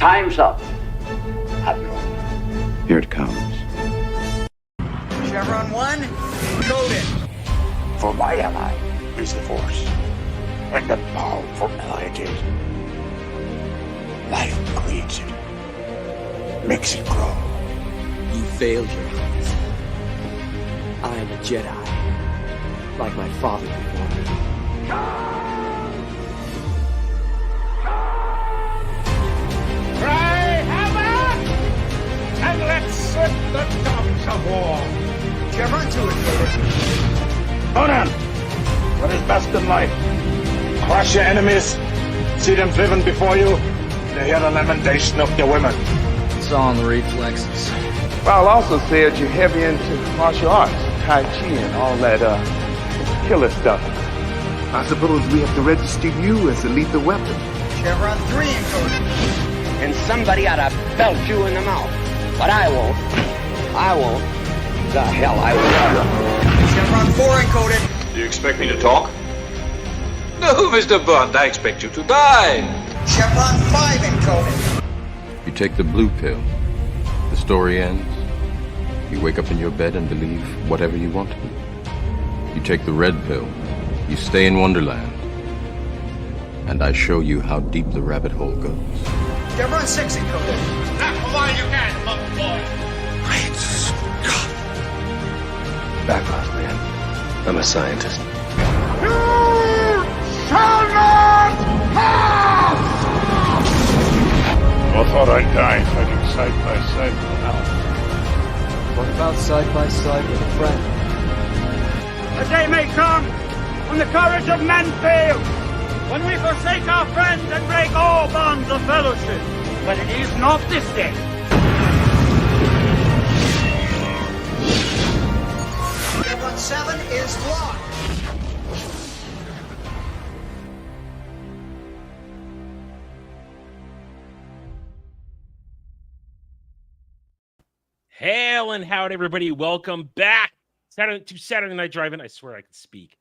Time's up, Admiral. Here it comes. Chevron 1, coded. For my ally is the Force, and the powerful ally it is. Life creates it, makes it grow. You failed your task. I am a Jedi, like my father before me. Cry havoc, and let's set the dogs of war. Chevron 2 encoded. Conan, what is best in life? Crush your enemies, see them driven before you, to hear the lamentation of your women. It's all in the reflexes. I'll also say that you're heavy into martial arts, Tai Chi and all that killer stuff. I suppose we have to register you as a lethal weapon. Chevron 3 encoded. And somebody ought to belt you in the mouth. But I won't. I won't. The hell I will. Chevron 4 encoded. Do you expect me to talk? No, Mr. Bond, I expect you to die. Chevron 5 encoded. You take the blue pill. The story ends. You wake up in your bed and believe whatever you want to. You take the red pill. You stay in Wonderland. And I show you how deep the rabbit hole goes. Chevron 6 encoded. Not for why you can, love boy. Great Scott. Back off, man. I'm a scientist. You shall not pass! I thought I'd die fighting side by side with an elf. What about side by side with a friend? A day may come when the courage of men fails, when we forsake our friends and break all bonds of fellowship. But it is not this day. Chevron 7 is locked. Hail and howdy, everybody. Welcome back to Saturday Night Drive-In. I swear I can speak.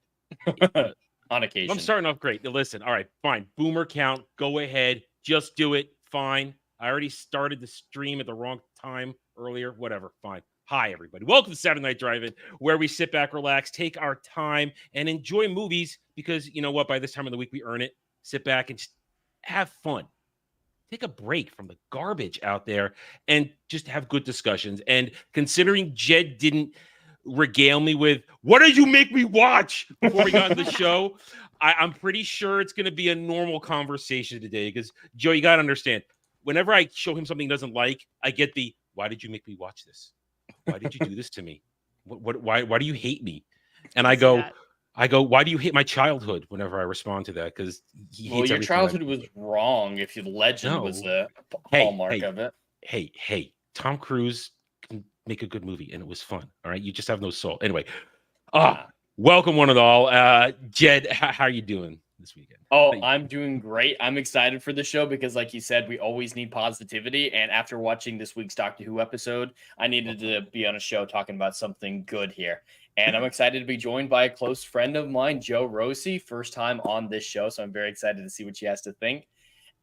On occasion. I'm starting off great. Now, listen, all right, fine. Boomer count. Go ahead. Just do it. Fine. I already started the stream at the wrong time earlier. Whatever. Fine. Hi, everybody. Welcome to Saturday Night Drive-In, where we sit back, relax, take our time, and enjoy movies because, you know what, by this time of the week, we earn it. Sit back and just have fun. Take a break from the garbage out there and just have good discussions. And considering Jed didn't regale me with, what did you make me watch before we got on the show, I'm pretty sure it's going to be a normal conversation today because, Joe, you got to understand, whenever I show him something he doesn't like, I get the, why did you make me watch this? Why did you do this to me? Why do you hate me? And I go, why do you hate my childhood whenever I respond to that? Because your childhood was wrong if the legend was the hallmark of it. Hey, Tom Cruise can make a good movie and it was fun. All right. You just have no soul. Anyway, welcome one and all. Jed, how are you doing this weekend? Oh, I'm doing great. I'm excited for the show because, like you said, we always need positivity. And after watching this week's Doctor Who episode, I needed to be on a show talking about something good here. And I'm excited to be joined by a close friend of mine, Joe Rosie, first time on this show. So I'm very excited to see what she has to think.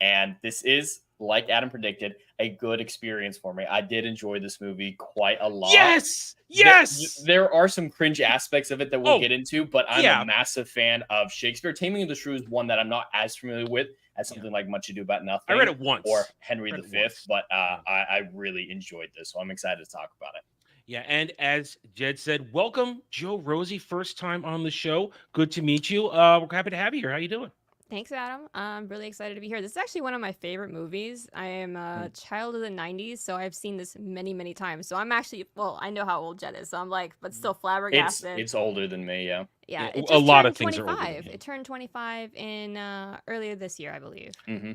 And this is, like Adam predicted, a good experience for me. I did enjoy this movie quite a lot. Yes. There are some cringe aspects of it that we'll get into, but I'm a massive fan of Shakespeare. Taming of the Shrew is one that I'm not as familiar with as something like Much Ado About Nothing. I read it once. Or Henry V, but I really enjoyed this, so I'm excited to talk about it. Yeah, and as Jed said, welcome, Joe Rosie, first time on the show. Good to meet you. We're happy to have you here. How you doing? Thanks, Adam. I'm really excited to be here. This is actually one of my favorite movies. I am a child of the 90s, so I've seen this many, many times. So I'm actually, I know how old Jed is, so I'm like, but still flabbergasted. It's older than me, yeah. Yeah, it just a lot of turned things 25. are older than him. It turned 25 in earlier this year, I believe. Mm-hmm.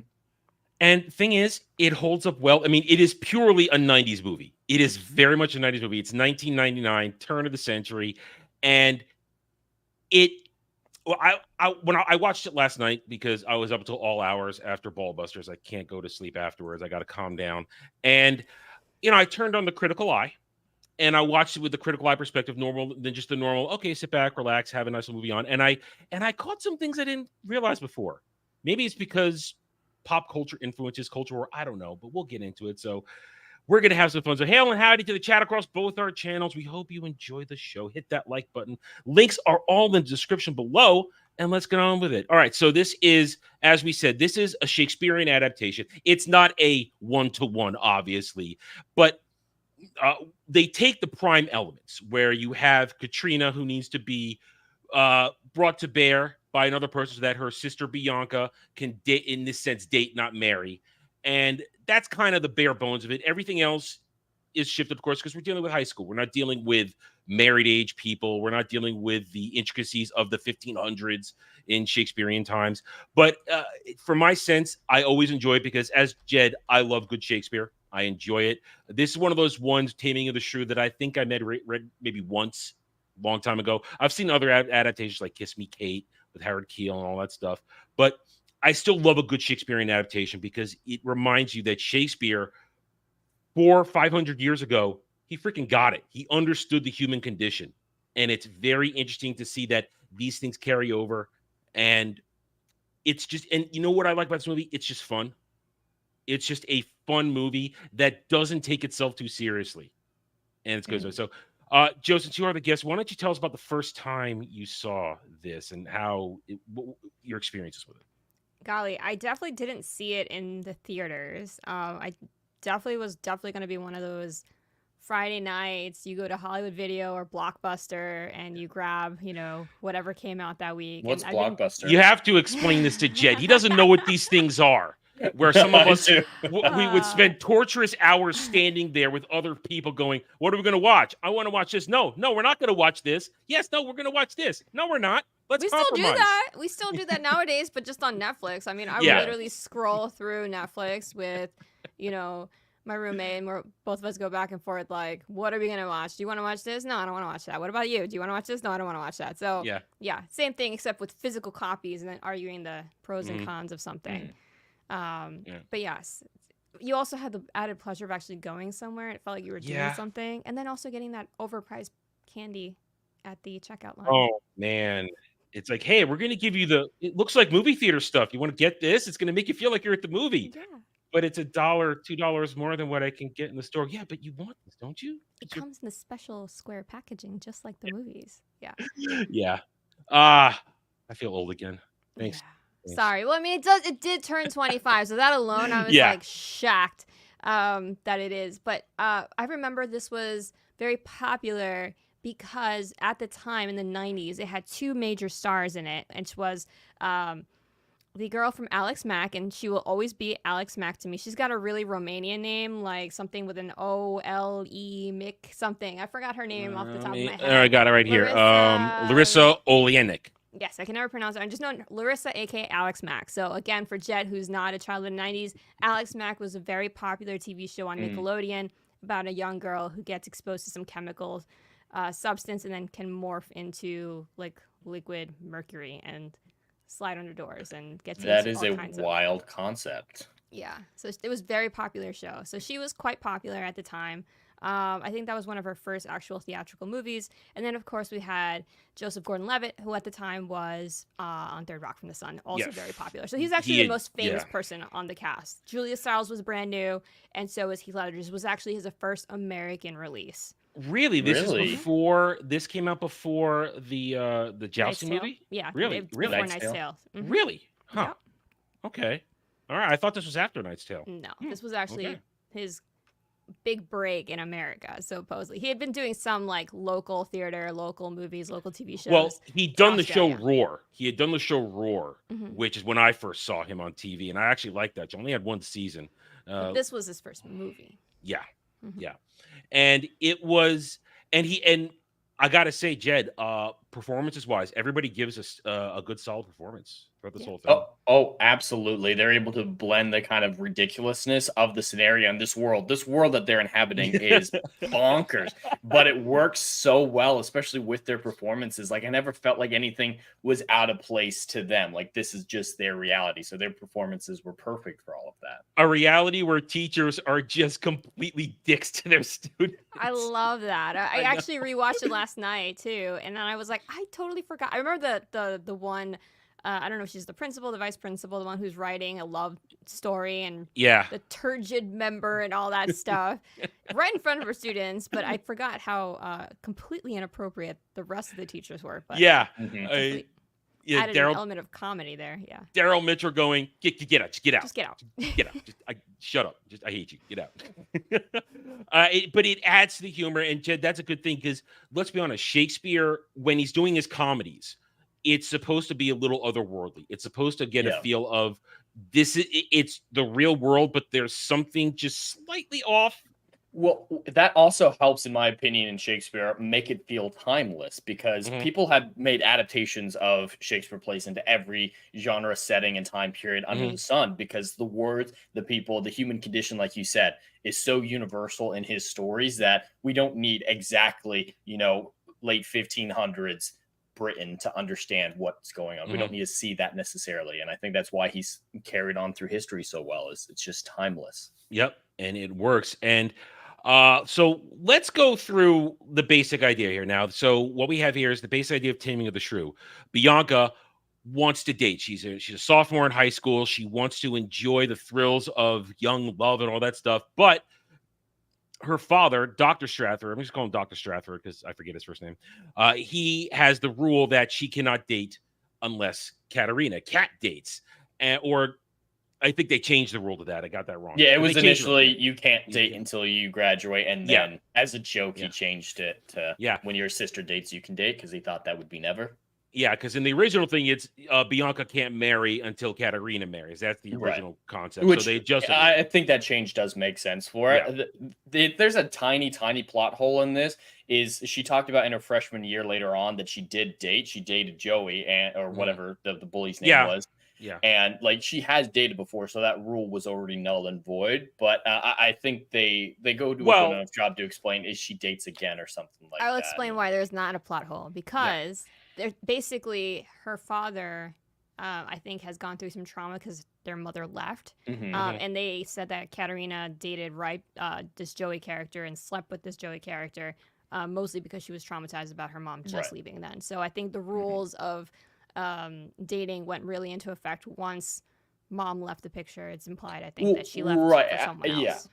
And thing is, it holds up well. I mean, it is purely a 90s movie. It is very much a 90s movie. It's 1999, turn of the century. And when I watched it last night because I was up until all hours after Ballbusters. I can't go to sleep afterwards. I got to calm down. And, I turned on the critical eye and I watched it with the critical eye perspective, normal than just the normal, okay, sit back, relax, have a nice movie on. And I caught some things I didn't realize before. Maybe it's because pop culture influences, culture war. I don't know, but we'll get into it. So we're going to have some fun. So hail and howdy to the chat across both our channels. We hope you enjoy the show. Hit that like button. Links are all in the description below, and let's get on with it. All right, so this is, as we said, this is a Shakespearean adaptation. It's not a one-to-one, obviously, but they take the prime elements where you have Katrina, who needs to be brought to bear by another person so that her sister Bianca can date, in this sense, date, not marry. And that's kind of the bare bones of it. Everything else is shifted, of course, because we're dealing with high school. We're not dealing with married age people. We're not dealing with the intricacies of the 1500s in Shakespearean times. But for my sense, I always enjoy it because, as Jed, I love good Shakespeare. I enjoy it. This is one of those ones, Taming of the Shrew, that I think I read maybe once, a long time ago. I've seen other adaptations like Kiss Me, Kate with Harold Keel and all that stuff. But I still love a good Shakespearean adaptation because it reminds you that Shakespeare, 400-500 years ago, he freaking got it. He understood the human condition. And it's very interesting to see that these things carry over. And it's just, and you know what I like about this movie? It's just fun. It's just a fun movie that doesn't take itself too seriously. And it's good. So, Joe, since you are the guest, why don't you tell us about the first time you saw this and how your experiences with it? Golly, I definitely didn't see it in the theaters. I definitely was going to be one of those Friday nights. You go to Hollywood Video or Blockbuster and you grab, whatever came out that week. What's and Blockbuster? You have to explain this to Jed. He doesn't know what these things are. Where some of us, we would spend torturous hours standing there with other people going, what are we going to watch? I want to watch this. No, we're not going to watch this. Yes, no, we're going to watch this. No, we're not. Let's compromise. Still do that. We still do that nowadays, but just on Netflix. I mean, I would literally scroll through Netflix with, my roommate, and both of us go back and forth like, what are we going to watch? Do you want to watch this? No, I don't want to watch that. What about you? Do you want to watch this? No, I don't want to watch that. So, yeah, same thing except with physical copies and then arguing the pros and cons of something. But yes, you also had the added pleasure of actually going somewhere. It felt like you were doing something. And then also getting that overpriced candy at the checkout line. Oh, man. It's like, hey, we're going to give you it looks like movie theater stuff. You want to get this? It's going to make you feel like you're at the movie. Yeah. But it's $1, $2 more than what I can get in the store. Yeah, but you want this, don't you? It comes in the special square packaging, just like the movies. Yeah. Yeah. I feel old again. Thanks. Yeah. Sorry. Well, I mean, it did turn 25, so that alone, I was like shocked that it is. But I remember this was very popular because at the time in the 90s, it had two major stars in it, and it was the girl from Alex Mack, and she will always be Alex Mack to me. She's got a really Romanian name, like something with an O-L-E, Mick something. I forgot her name off the top of my head. I got it right here. Larissa Olenek. Yes, I can never pronounce it. I just know Larissa, a.k.a. Alex Mack. So again, for Jed, who's not a child of the 90s, Alex Mack was a very popular TV show on Nickelodeon about a young girl who gets exposed to some chemical substance and then can morph into like liquid mercury and slide under doors and get that is a wild concept. Yeah, so it was a very popular show. So she was quite popular at the time. I think that was one of her first actual theatrical movies. And then, of course, we had Joseph Gordon-Levitt, who at the time was on Third Rock from the Sun, also very popular. So he's actually the most famous person on the cast. Julia Stiles was brand new, and so was Heath Ledger. This was actually his first American release. Really? This came out before the Jousting movie? Yeah. Really? Before Knight's Tale. Mm-hmm. Really? Huh. Yep. Okay. All right. I thought this was after Knight's Tale. No, this was actually his big break in America, supposedly. He had been doing some like local theater, local movies, local TV shows. Well, he'd done the show Roar. He had done the show Roar, which is when I first saw him on TV, and I actually liked that. He only had one season. But this was his first movie. Yeah. Yeah. And it was, and I got to say, Jed, performances wise, everybody gives us a good solid performance throughout this whole thing. Oh, absolutely. They're able to blend the kind of ridiculousness of the scenario in this world. This world that they're inhabiting is bonkers, but it works so well, especially with their performances. Like I never felt like anything was out of place to them. Like this is just their reality. So their performances were perfect for all of that. A reality where teachers are just completely dicks to their students. I love that. I actually rewatched it last night too. And then I was like, I totally forgot. I remember the one I don't know if she's the principal, the vice principal, the one who's writing a love story and the turgid member and all that stuff right in front of her students. But I forgot how completely inappropriate the rest of the teachers were. But added an element of comedy there. Yeah. Daryl Mitchell going, get out, just get out. Just get out. Get out. Shut up. I hate you. Get out. But it adds to the humor. And Jed, that's a good thing because let's be honest, Shakespeare, when he's doing his comedies, it's supposed to be a little otherworldly. It's supposed to get a feel of it's the real world, but there's something just slightly off. Well, that also helps, in my opinion, in Shakespeare, make it feel timeless because people have made adaptations of Shakespeare plays into every genre, setting, and time period under the sun because the words, the people, the human condition, like you said, is so universal in his stories that we don't need exactly, late 1500s Britain to understand what's going on. We don't need to see that necessarily. And I think that's why he's carried on through history so well, is it's just timeless. Yep. And it works. And so let's go through the basic idea here now. So what we have here is the basic idea of Taming of the Shrew. Bianca wants to date. She's a sophomore in high school. She wants to enjoy the thrills of young love and all that stuff. But her father, Dr. Stratford, I'm just calling him Dr. Stratford because I forget his first name. He has the rule that she cannot date unless Kat dates. Or I think they changed the rule to that. I got that wrong. Yeah, it was initially you can't date until you graduate. And then as a joke, he changed it to when your sister dates, you can date because he thought that would be never. Yeah, because in the original thing, it's Bianca can't marry until Katerina marries. That's the original concept. Which, so they just I think that change does make sense for it. There's a tiny plot hole in this. Is she talked about in her freshman year later on that she did date. She dated Joey or whatever the bully's name was. Yeah. And she has dated before, so that rule was already null and void. But I think they go to a good enough job to explain is she dates again or something like that. I'll explain why there's not a plot hole because basically her father, I think, has gone through some trauma because their mother left. And they said that Katerina dated this Joey character and slept with this Joey character, mostly because she was traumatized about her mom just leaving then. So I think the rules of dating went really into effect once mom left the picture. It's implied, I think, that she left for someone else.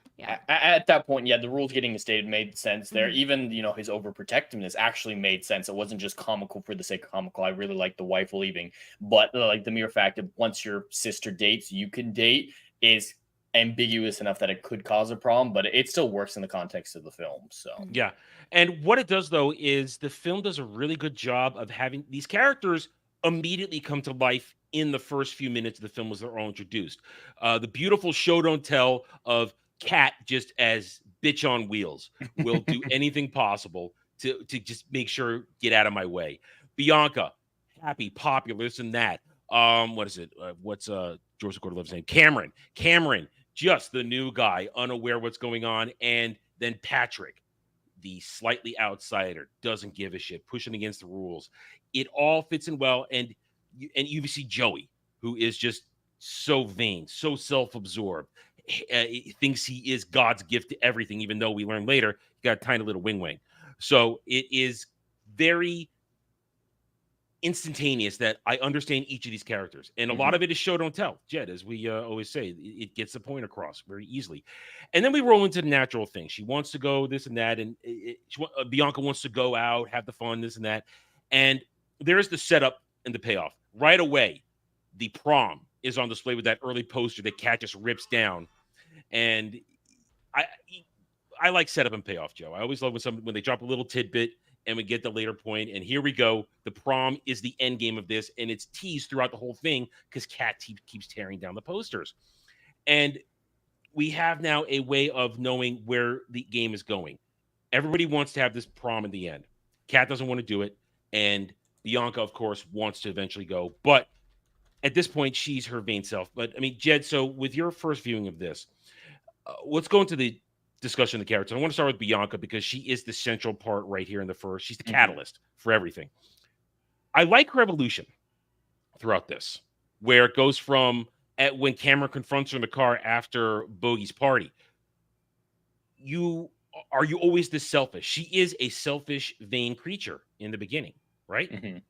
At that point, the rules getting instated made sense there. Even, his overprotectiveness actually made sense. It wasn't just comical for the sake of comical. I really like the wife leaving. But the mere fact that once your sister dates, you can date is ambiguous enough that it could cause a problem, but it still works in the context of the film. So yeah. And what it does, though, is the film does a really good job of having these characters immediately come to life in the first few minutes of the film as they're all introduced. The beautiful show don't tell of Kat, just as bitch on wheels, will do anything possible to just make sure get out of my way. Bianca, happy, popular, this and that. What is it? What's George Gordon-Levitt's name? Cameron, just the new guy, unaware what's going on, and then Patrick, the slightly outsider, doesn't give a shit, pushing against the rules. It all fits in well, and you see Joey, who is just so vain, so self-absorbed. He thinks he is God's gift to everything, even though we learn later he got a tiny little wing. So it is very instantaneous that I understand each of these characters, and a lot of it is show don't tell, Jed, as we always say. It gets the point across very easily, and then we roll into the natural thing. She wants to go this and that, and Bianca wants to go out, have the fun, this and that, and there's the setup and the payoff right away. The prom is on display with that early poster that Kat just rips down, and I like setup and payoff, Joe. I always love when they drop a little tidbit and we get the later point, and here we go. The prom is the end game of this, and it's teased throughout the whole thing because Kat keeps tearing down the posters. And we have now a way of knowing where the game is going. Everybody wants to have this prom in the end. Kat doesn't want to do it, and Bianca, of course, wants to eventually go. But at this point, she's her vain self. But, I mean, Jed, so with your first viewing of this, let's go into the discussion of the characters. I want to start with Bianca because she is the central part right here in the first. She's the catalyst for everything. I like her evolution throughout this, where it goes from when Cameron confronts her in the car after Bogey's party. Are you always this selfish? She is a selfish, vain creature in the beginning, right?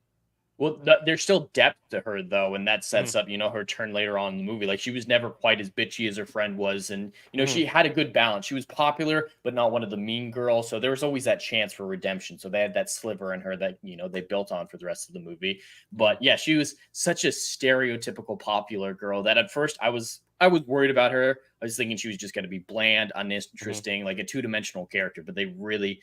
Well, there's still depth to her, though, and that sets up, her turn later on in the movie. Like, she was never quite as bitchy as her friend was, and, she had a good balance. She was popular, but not one of the mean girls, so there was always that chance for redemption. So they had that sliver in her that, they built on for the rest of the movie. But, yeah, she was such a stereotypical popular girl that at first I was worried about her. I was thinking she was just going to be bland, uninteresting, like a two-dimensional character, but they really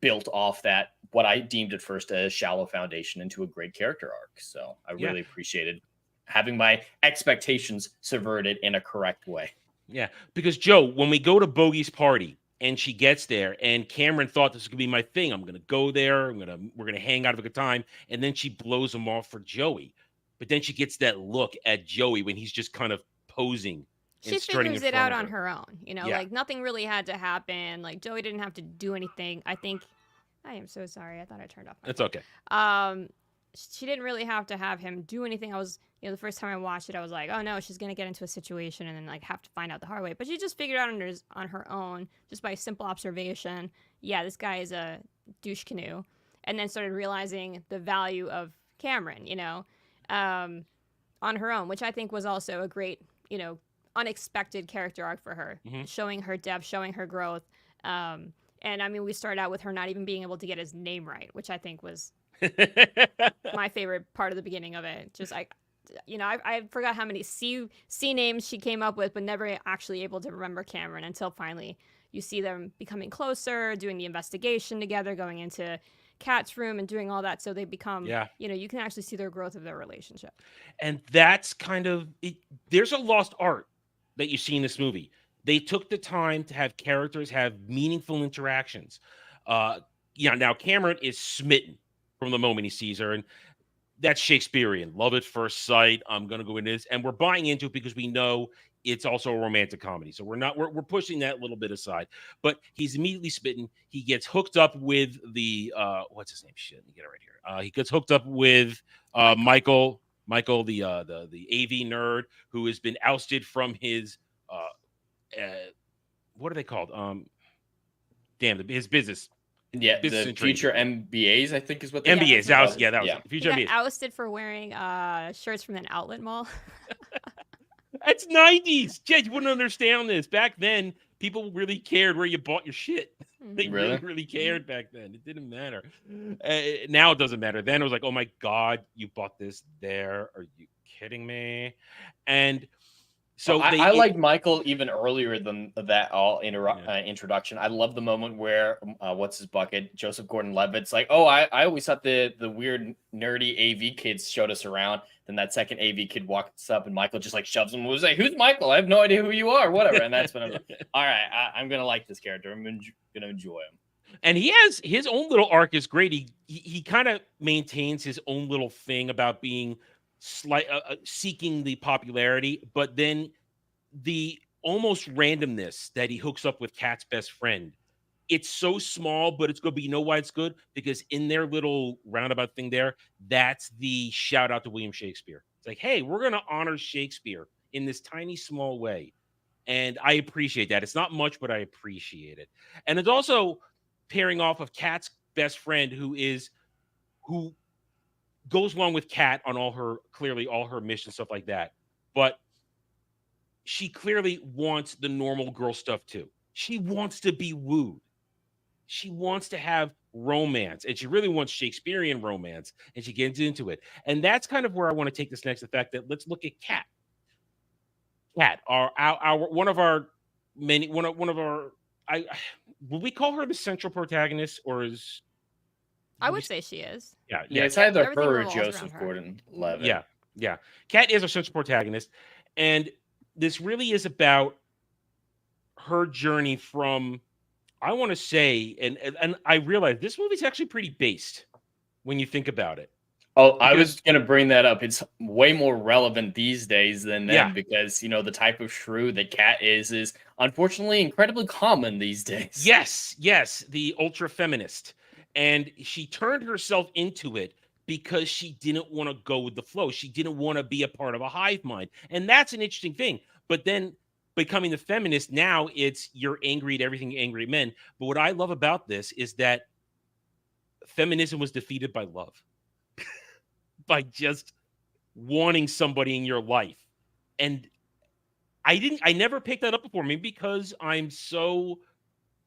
built off that what I deemed at first a shallow foundation into a great character arc. So I really appreciated having my expectations subverted in a correct way. Yeah, because Joe, when we go to Bogey's party and she gets there, and Cameron thought this was gonna be my thing. I'm gonna go there. We're gonna hang out, have a good time, and then she blows him off for Joey. But then she gets that look at Joey when he's just kind of posing. She figures it out on her own, like nothing really had to happen. Like Joey didn't have to do anything. I am so sorry. I thought I turned off. It's okay. She didn't really have to have him do anything. I was, the first time I watched it, I was like, oh no, she's gonna get into a situation and then like have to find out the hard way. But she just figured out on her own, just by simple observation. Yeah, this guy is a douche canoe, and then started realizing the value of Cameron, on her own, which I think was also a great, unexpected character arc for her, showing her depth, showing her growth. And I mean, we started out with her not even being able to get his name right, which I think was my favorite part of the beginning of it. Just I forgot how many C names she came up with, but never actually able to remember Cameron until finally you see them becoming closer, doing the investigation together, going into Kat's room and doing all that. So they become, you can actually see their growth of their relationship. And that's kind of it. There's a lost art that you see in this movie. They took the time to have characters have meaningful interactions. Now Cameron is smitten from the moment he sees her, and that's Shakespearean. Love at first sight. I'm going to go into this, and we're buying into it because we know it's also a romantic comedy. So we're pushing that little bit aside, but he's immediately smitten. He gets hooked up with the, what's his name? Shit, let me get it right here. He gets hooked up with Michael, the AV nerd who has been ousted from his, what are they called? His business. Yeah, business the future MBAs, I think is what they MBAs. That was future he MBAs. got ousted for wearing shirts from an outlet mall. That's 90s. Jed, you wouldn't understand this. Back then, people really cared where you bought your shit. They really cared back then. It didn't matter. Now it doesn't matter. Then it was like, oh my God, you bought this there. Are you kidding me? And so I liked Michael even earlier than that introduction. I love the moment where what's his bucket? Joseph Gordon-Levitt's like, oh, I always thought the weird nerdy AV kids showed us around. Then that second AV kid walks up and Michael just like shoves him and was like, who's Michael? I have no idea who you are, whatever. And that's when I'm like, all right, I'm gonna like this character. I'm gonna enjoy him. And he has his own little arc is great. He kind of maintains his own little thing about being seeking the popularity, but then the almost randomness that he hooks up with Kat's best friend. It's so small, but it's good. But you know why it's good? Because in their little roundabout thing there, that's the shout out to William Shakespeare. It's like, hey, we're going to honor Shakespeare in this tiny, small way. And I appreciate that. It's not much, but I appreciate it. And it's also pairing off of Kat's best friend who goes along with Kat on all her missions, stuff like that. But she clearly wants the normal girl stuff too. She wants to be wooed. She wants to have romance, and she really wants Shakespearean romance, and she gets into it. And that's kind of where I want to take this next. The fact that let's look at Kat. Kat, one of our will we call her the central protagonist, or is I would say she is. Yeah. It's either her or Joseph Gordon-Levitt. Yeah. Kat is our central protagonist, and this really is about her journey from, I want to say, and I realize this movie's actually pretty based when you think about it. Oh, I was going to bring that up. It's way more relevant these days than then because, the type of shrew that Kat is unfortunately incredibly common these days. Yes, the ultra feminist. And she turned herself into it because she didn't want to go with the flow. She didn't want to be a part of a hive mind. And that's an interesting thing. But then becoming the feminist, now it's you're angry at everything, angry at men. But what I love about this is that feminism was defeated by love. by just wanting somebody in your life. And I never picked that up before. Maybe because I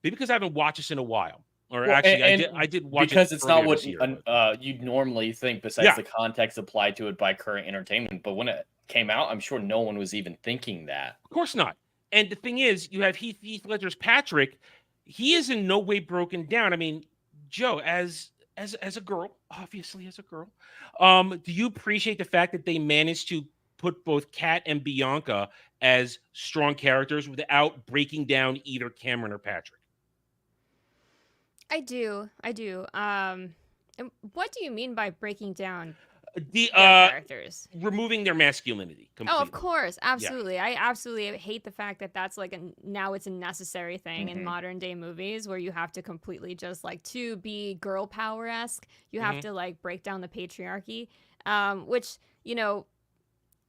haven't watched this in a while. Or Well, actually, and I did watch because it it's not earlier what this year. you'd normally think, besides Yeah. the context applied to it by current entertainment. But when it came out, I'm sure no one was even thinking that. Of course not. And the thing is, you have Heath Ledger's Patrick. He is in no way broken down. I mean, Joe, as a girl, obviously as a girl, do you appreciate the fact that they managed to put both Kat and Bianca as strong characters without breaking down either Cameron or Patrick? I do. And what do you mean by breaking down The their characters? removing their masculinity completely. Oh, of course, absolutely. Yeah. I absolutely hate the fact that that's like now it's a necessary thing in modern day movies where you have to completely just like to be girl power-esque, you have to like break down the patriarchy, which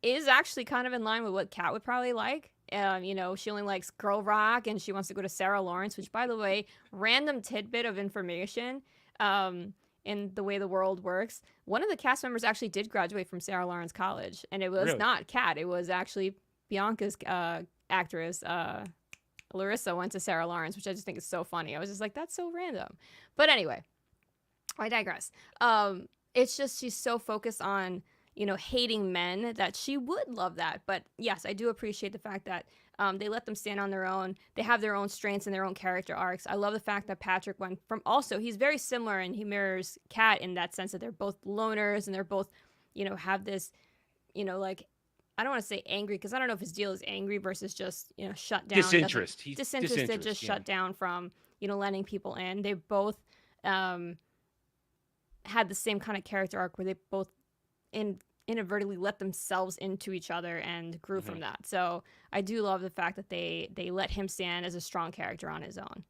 is actually kind of in line with what Kat would probably like. She only likes girl rock and she wants to go to Sarah Lawrence, which, by the way, random tidbit of information in the way the world works. One of the cast members actually did graduate from Sarah Lawrence College, and it was not Kat. It was actually Bianca's actress, Larissa, went to Sarah Lawrence, which I just think is so funny. I was just like, that's so random. But anyway, I digress. It's just she's so focused on hating men that she would love that. But yes, I do appreciate the fact that they let them stand on their own. They have their own strengths and their own character arcs. I love the fact that Patrick went from he's very similar and he mirrors Kat in that sense that they're both loners and they're both, have this, like, I don't want to say angry because I don't know if his deal is angry versus just, shut down. Disinterest. He's disinterested, just shut down from, letting people in. They both had the same kind of character arc where they both inadvertently let themselves into each other and grew from that. So I do love the fact that they let him stand as a strong character on his own.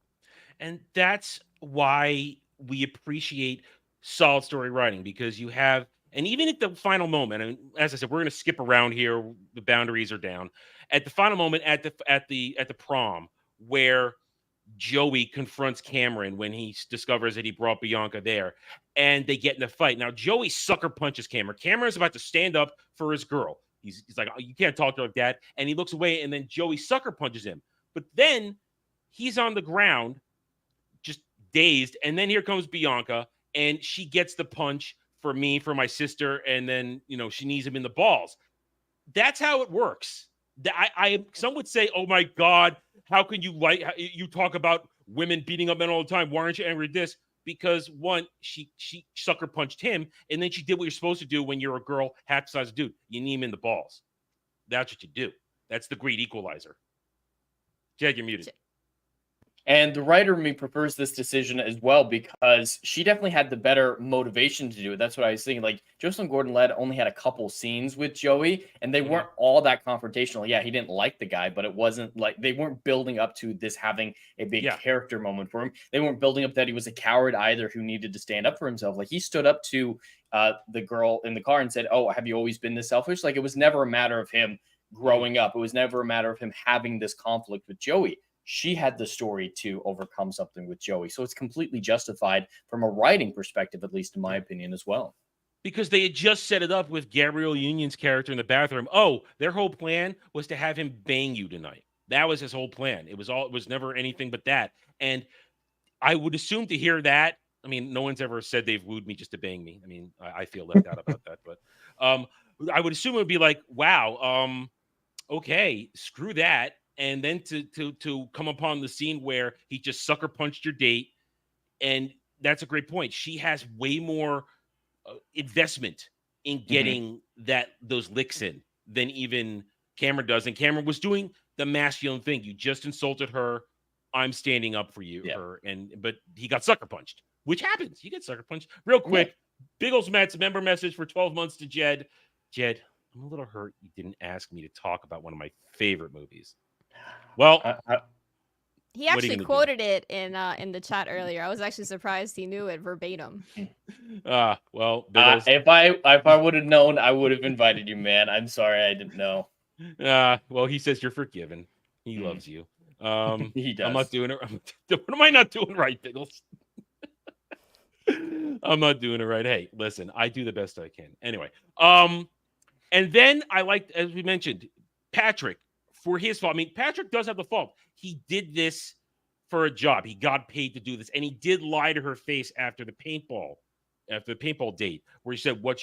And that's why we appreciate solid story writing, because you have, and even at the final moment, and as I said, we're going to skip around here. The boundaries are down. At the final moment, at the prom, where Joey confronts Cameron when he discovers that he brought Bianca there, and they get in a fight. Now, Joey sucker punches Cameron. Cameron's about to stand up for his girl. He's like, oh, you can't talk to her like that. And he looks away, and then Joey sucker punches him. But then he's on the ground, just dazed. And then here comes Bianca, and she gets the punch for my sister, and then, she knees him in the balls. That's how it works. Some would say, oh my God, how can you talk about women beating up men all the time? Why aren't you angry at this? Because one, she sucker punched him, and then she did what you're supposed to do when you're a girl half the size of a dude. You knee him in the balls. That's what you do. That's the great equalizer. Jed, you're muted. And the writer in me prefers this decision as well because she definitely had the better motivation to do it. That's what I was thinking. Like, Joseph Gordon-Levitt only had a couple scenes with Joey, and they weren't all that confrontational. Yeah, he didn't like the guy, but it wasn't like they weren't building up to this having a big character moment for him. They weren't building up that he was a coward either who needed to stand up for himself. Like, he stood up to the girl in the car and said, oh, have you always been this selfish? Like, it was never a matter of him growing up. It was never a matter of him having this conflict with Joey. She had the story to overcome something with Joey. So it's completely justified from a writing perspective, at least in my opinion as well. Because they had just set it up with Gabrielle Union's character in the bathroom. Oh, their whole plan was to have him bang you tonight. That was his whole plan. It was never anything but that. And I would assume to hear that, I mean, no one's ever said they've wooed me just to bang me. I mean, I feel left out about that. But I would assume it would be like, wow, okay, screw that. And then to come upon the scene where he just sucker punched your date. And that's a great point. She has way more investment in getting those licks in than even Cameron does. And Cameron was doing the masculine thing. You just insulted her. I'm standing up for you. But he got sucker punched, which happens. You get sucker punched. Real quick, Biggles Mets member message for 12 months to Jed. Jed, I'm a little hurt you didn't ask me to talk about one of my favorite movies. Well, he actually quoted it in the chat earlier. I was actually surprised he knew it verbatim. Well, if I would have known, I would have invited you, man. I'm sorry I didn't know. Well, he says you're forgiven. He loves you. He does. I'm not doing it. What am I not doing right, Biggles? I'm not doing it right. Hey, listen, I do the best I can. Anyway, and then I like, as we mentioned, Patrick, for his fault. I mean, Patrick does have the fault. He did this for a job. He got paid to do this, and he did lie to her face after the paintball date, where he said, why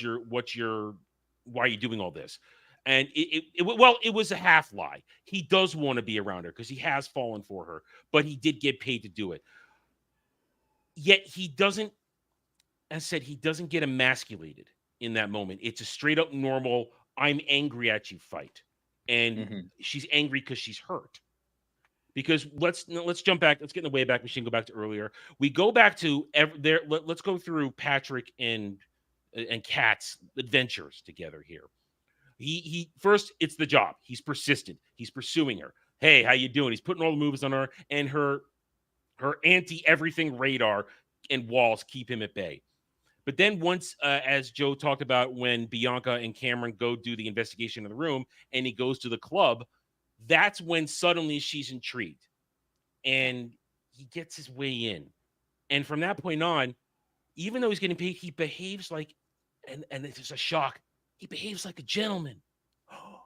are you doing all this? And it was a half lie. He does want to be around her because he has fallen for her, but he did get paid to do it. Yet he doesn't, as I said, he doesn't get emasculated in that moment. It's a straight up normal, I'm angry at you fight. And she's angry because she's hurt. Because let's jump back. Let's get in the Wayback Machine. Go back to earlier. We go back to let's go through Patrick and Kat's adventures together here. He first, it's the job. He's persistent. He's pursuing her. Hey, how you doing? He's putting all the moves on her, and her anti-everything radar and walls keep him at bay. But then once, as Joe talked about, when Bianca and Cameron go do the investigation in the room, and he goes to the club, that's when suddenly she's intrigued, and he gets his way in. And from that point on, even though he's getting paid, he behaves like, and it's a shock, he behaves like a gentleman. Oh,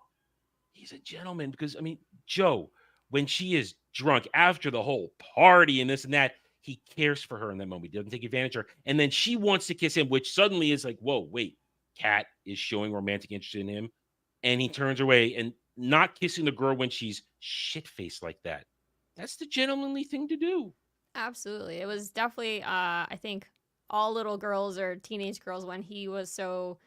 he's a gentleman because, I mean, Joe, when she is drunk after the whole party and this and that, he cares for her in that moment. He doesn't take advantage of her. And then she wants to kiss him, which suddenly is like, whoa, wait, Kat is showing romantic interest in him. And he turns away, and not kissing the girl when she's shit-faced like that. That's the gentlemanly thing to do. Absolutely. It was definitely, I think, all little girls or teenage girls when he was so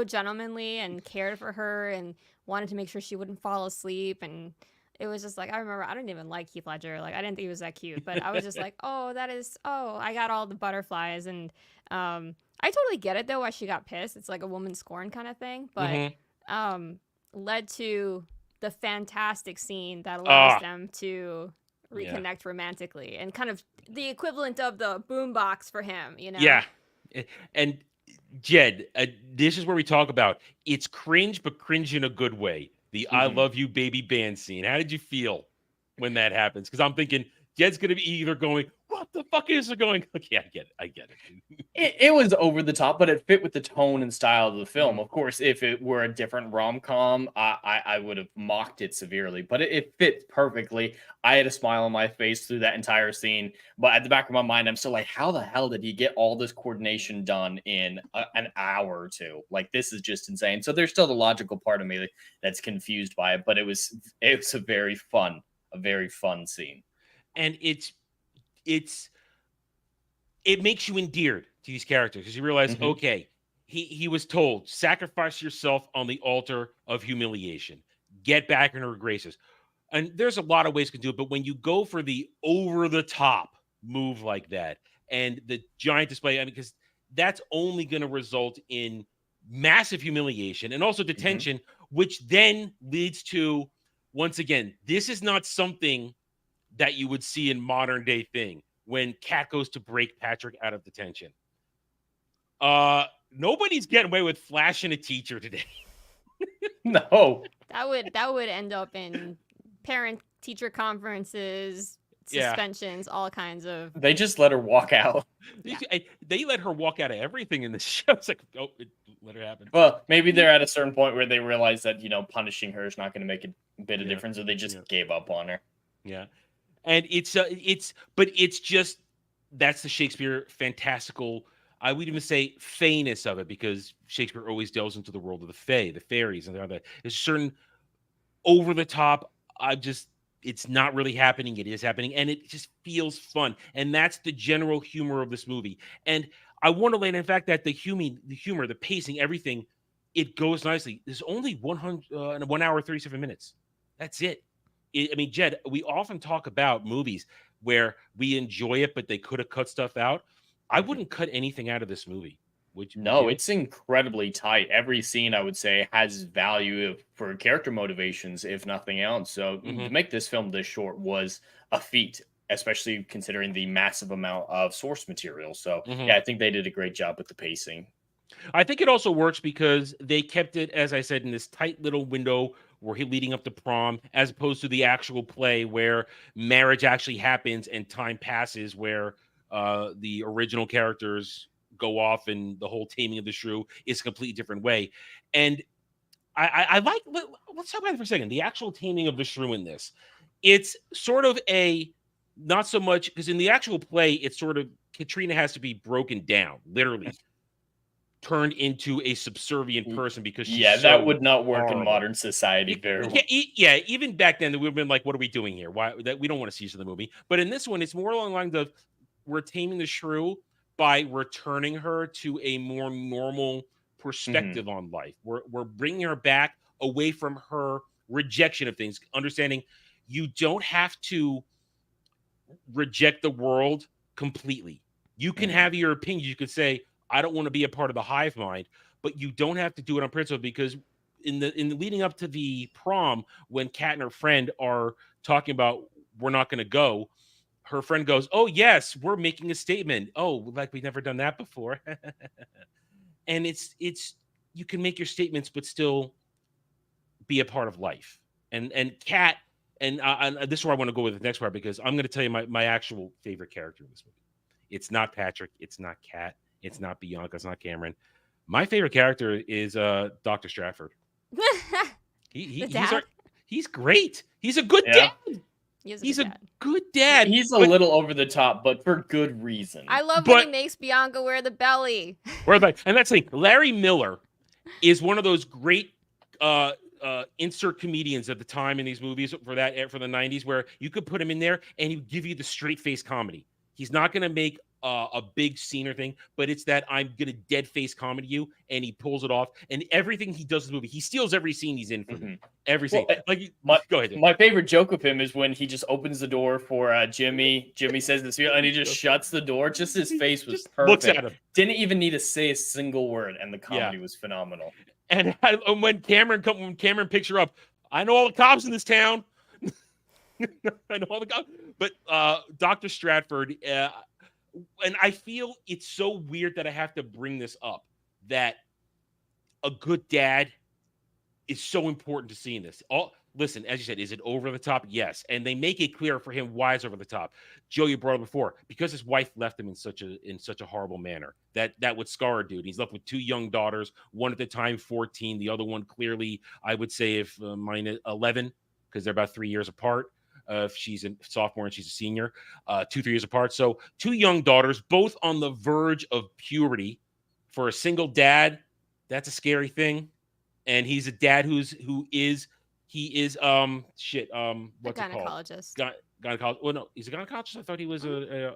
gentlemanly and cared for her and wanted to make sure she wouldn't fall asleep. And it was just like, I remember I didn't even like Heath Ledger. Like, I didn't think he was that cute, but I was just like, I got all the butterflies. And I totally get it, though, why she got pissed. It's like a woman scorn kind of thing. But led to the fantastic scene that allows them to reconnect romantically, and kind of the equivalent of the boombox for him, you know? Yeah. And Jed, this is where we talk about, it's cringe, but cringe in a good way. The I Love You Baby band scene. How did you feel when that happens? Because I'm thinking Jed's going to be either going, what the fuck is it going? Okay, I get it. It was over the top, but it fit with the tone and style of the film. Of course, if it were a different rom-com, I would have mocked it severely, but it fit perfectly. I had a smile on my face through that entire scene, but at the back of my mind, I'm still like, how the hell did he get all this coordination done in an hour or two? Like, this is just insane. So there's still the logical part of me that's confused by it, but it was a very fun scene. And it makes you endeared to these characters because you realize, okay, he was told, sacrifice yourself on the altar of humiliation, get back in her graces. And there's a lot of ways to do it, but when you go for the over-the-top move like that and the giant display, I mean, because that's only going to result in massive humiliation and also detention, which then leads to, once again, this is not something that you would see in modern day thing when Kat goes to break Patrick out of detention. Nobody's getting away with flashing a teacher today. No. That would end up in parent-teacher conferences, suspensions, all kinds of... They just let her walk out. They let her walk out of everything in the show. It's like, let her happen. Well, maybe they're at a certain point where they realize that, punishing her is not going to make a bit of difference, or they just gave up on her. Yeah. And it's just, that's the Shakespeare fantastical, I would even say fayness of it, because Shakespeare always delves into the world of the fae, the fairies, and all that. There's certain over the top, it's not really happening. It is happening, and it just feels fun. And that's the general humor of this movie. And I want to lay in fact that the humor, the pacing, everything, it goes nicely. There's only 1 hour, 37 minutes. That's it. I mean, Jed, we often talk about movies where we enjoy it, but they could have cut stuff out. I wouldn't cut anything out of this movie. No, it's incredibly tight. Every scene, I would say, has value for character motivations, if nothing else. So to make this film this short was a feat, especially considering the massive amount of source material. So yeah, I think they did a great job with the pacing. I think it also works because they kept it, as I said, in this tight little window where he's leading up to prom, as opposed to the actual play where marriage actually happens and time passes, where the original characters go off, and the whole taming of the shrew is a completely different way. And I like, let's talk about it for a second. The actual taming of the shrew in this, it's sort of a, not so much, because in the actual play, it's sort of, Katrina has to be broken down, literally turned into a subservient person, because she's that so would not work horrible in modern society very well. Yeah, even back then, we would have been like, what are we doing here? Why that we don't want to see this in the movie. But in this one, it's more along the lines of, we're taming the shrew by returning her to a more normal perspective on life. We're bringing her back away from her rejection of things, understanding you don't have to reject the world completely. You can have your opinion. You could say, I don't want to be a part of the hive mind, but you don't have to do it on principle, because in the leading up to the prom, when Kat and her friend are talking about, we're not going to go, her friend goes, oh yes, we're making a statement. Oh, like we've never done that before. And it's you can make your statements, but still be a part of life. And Kat, and this is where I want to go with the next part, because I'm going to tell you my actual favorite character in this movie. It's not Patrick. It's not Kat. It's not Bianca. It's not Cameron. My favorite character is Dr. Stratford. He's great. He's a good dad. He's a good dad. He's a little over the top, but for good reason. I love when he makes Bianca wear the belly. And that's the thing. Larry Miller is one of those great insert comedians at the time in these movies for the 90s, where you could put him in there and he'd give you the straight face comedy. He's not going to make a big scene or thing, but it's that I'm going to dead face comedy you, and he pulls it off. And everything he does in the movie, he steals every scene he's in from me. Every scene. Go ahead. My favorite joke of him is when he just opens the door for Jimmy. Jimmy says this, and he just shuts the door. Just his face was perfect. Looks at him. Didn't even need to say a single word, and the comedy was phenomenal. And when Cameron picks her up, I know all the cops in this town. I know all the cops. But Dr. Stratford, and I feel it's so weird that I have to bring this up, that a good dad is so important to see in this. Listen, as you said, is it over the top? Yes. And they make it clear for him why it's over the top. Joe, you brought it before, because his wife left him in such a horrible manner. That would scar a dude. He's left with two young daughters, one at the time 14, the other one clearly, I would say, if mine is 11, because they're about 3 years apart. If she's a sophomore and she's a senior, 2-3 years apart. So two young daughters, both on the verge of puberty. For a single dad, that's a scary thing. And he's a dad what's it called? Gynecologist. Well, no, he's a gynecologist. I thought he was a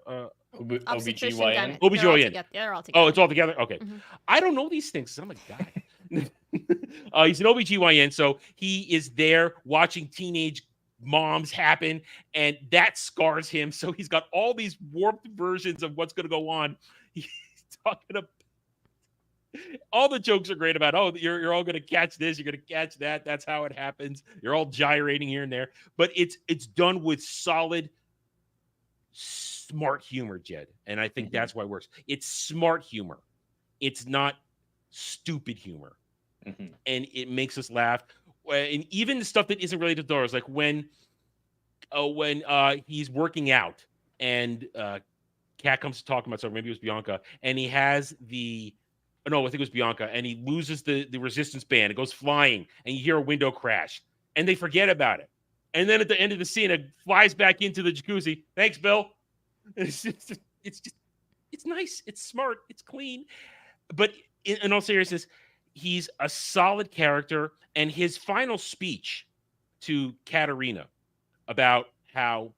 OBGYN. OBGYN. They're all together. Oh, it's all together? Okay. I don't know these things. I'm a guy. He's an OBGYN. So he is there watching teenage moms happen, and that scars him. So he's got all these warped versions of what's going to go on. He's talking about all the jokes are great about, oh, you're all going to catch this, you're going to catch that. That's how it happens. You're all gyrating here and there, but it's done with solid, smart humor, Jed, and I think that's why it works. It's smart humor. It's not stupid humor, and it makes us laugh. And even the stuff that isn't related to doors, like when he's working out and Kat comes to talk about something, maybe it was Bianca, and he has I think it was Bianca, and he loses the resistance band. It goes flying, and you hear a window crash, and they forget about it. And then at the end of the scene, it flies back into the jacuzzi. Thanks, Bill. It's nice. It's smart. It's clean. But in all seriousness, he's a solid character. And his final speech to Katerina about how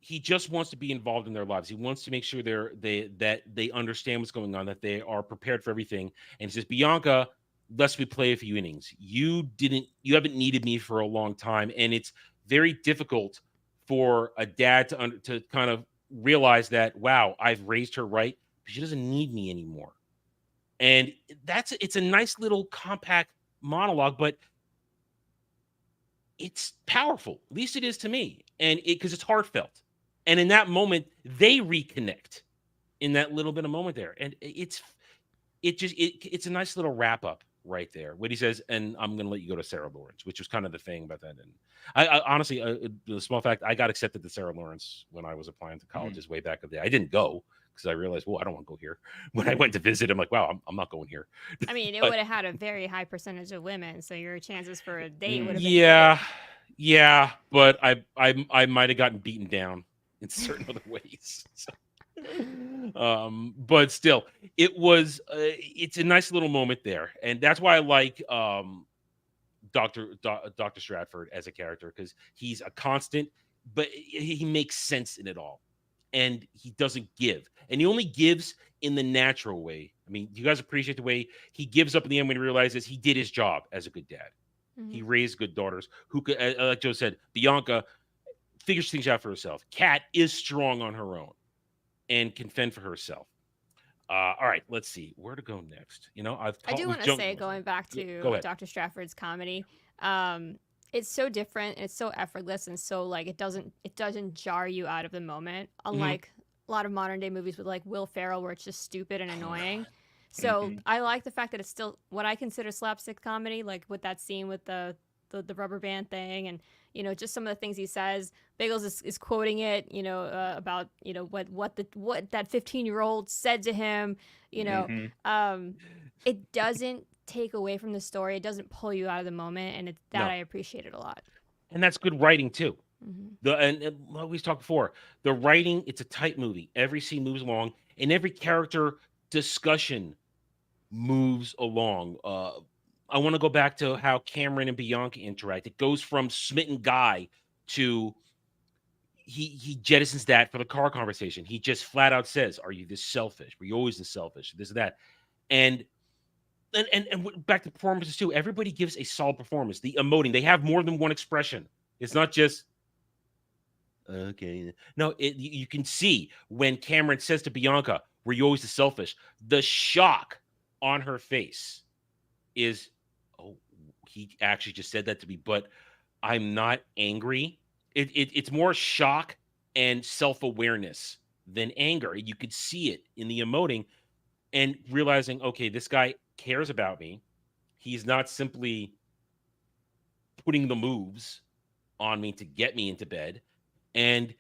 he just wants to be involved in their lives. He wants to make sure that they understand what's going on, that they are prepared for everything. And he says, Bianca, let's play a few innings. You haven't needed me for a long time. And it's very difficult for a dad to kind of realize that, wow, I've raised her right, but she doesn't need me anymore. And it's a nice little compact monologue, but it's powerful. At least it is to me. And because it's heartfelt. And in that moment, they reconnect in that little bit of moment there. And it's a nice little wrap up right there. What he says, and I'm going to let you go to Sarah Lawrence, which was kind of the thing about that. And I honestly, the small fact, I got accepted to Sarah Lawrence when I was applying to colleges way back in the day. I didn't go because I realized, well, I don't want to go here. When I went to visit, I'm like, wow, I'm not going here. I mean, it But- would have had a very high percentage of women, so your chances for a date would have been yeah, but I might have gotten beaten down in certain other ways. So. But still, it's a nice little moment there, and that's why I like Dr. Stratford as a character, because he's a constant, but he makes sense in it all, and he doesn't give, and he only gives in the natural way. I mean, you guys appreciate the way he gives up in the end when he realizes he did his job as a good dad. Mm-hmm. He raised good daughters who could, like Joe said, Bianca figures things out for herself. Kat is strong on her own and can fend for herself. All right, let's see where to go next. You know, I do want to say, going back to Dr. Stratford's comedy, it's so different and it's so effortless, and so like it doesn't jar you out of the moment, unlike a lot of modern day movies with like Will Ferrell, where it's just stupid and annoying. So I like the fact that it's still what I consider slapstick comedy, like with that scene with the rubber band thing, and you know, just some of the things he says. Bagels is quoting it, you know, about, you know, what that 15-year-old said to him, you know. It doesn't take away from the story. It doesn't pull you out of the moment, and I appreciate it a lot. And that's good writing too. And like we talked before, the writing, it's a tight movie. Every scene moves along, and every character discussion moves along. I want to go back to how Cameron and Bianca interact. It goes from smitten guy to he jettisons that for the car conversation. He just flat out says, "Are you this selfish? Were you always this selfish? This and that." And back to performances too. Everybody gives a solid performance. The emoting, they have more than one expression. It's not just okay. No, you can see when Cameron says to Bianca, "Were you always the selfish?" The shock on her face is, oh, he actually just said that to me, but I'm not angry. It's more shock and self-awareness than anger. You could see it in the emoting and realizing, okay, this guy cares about me. He's not simply putting the moves on me to get me into bed. And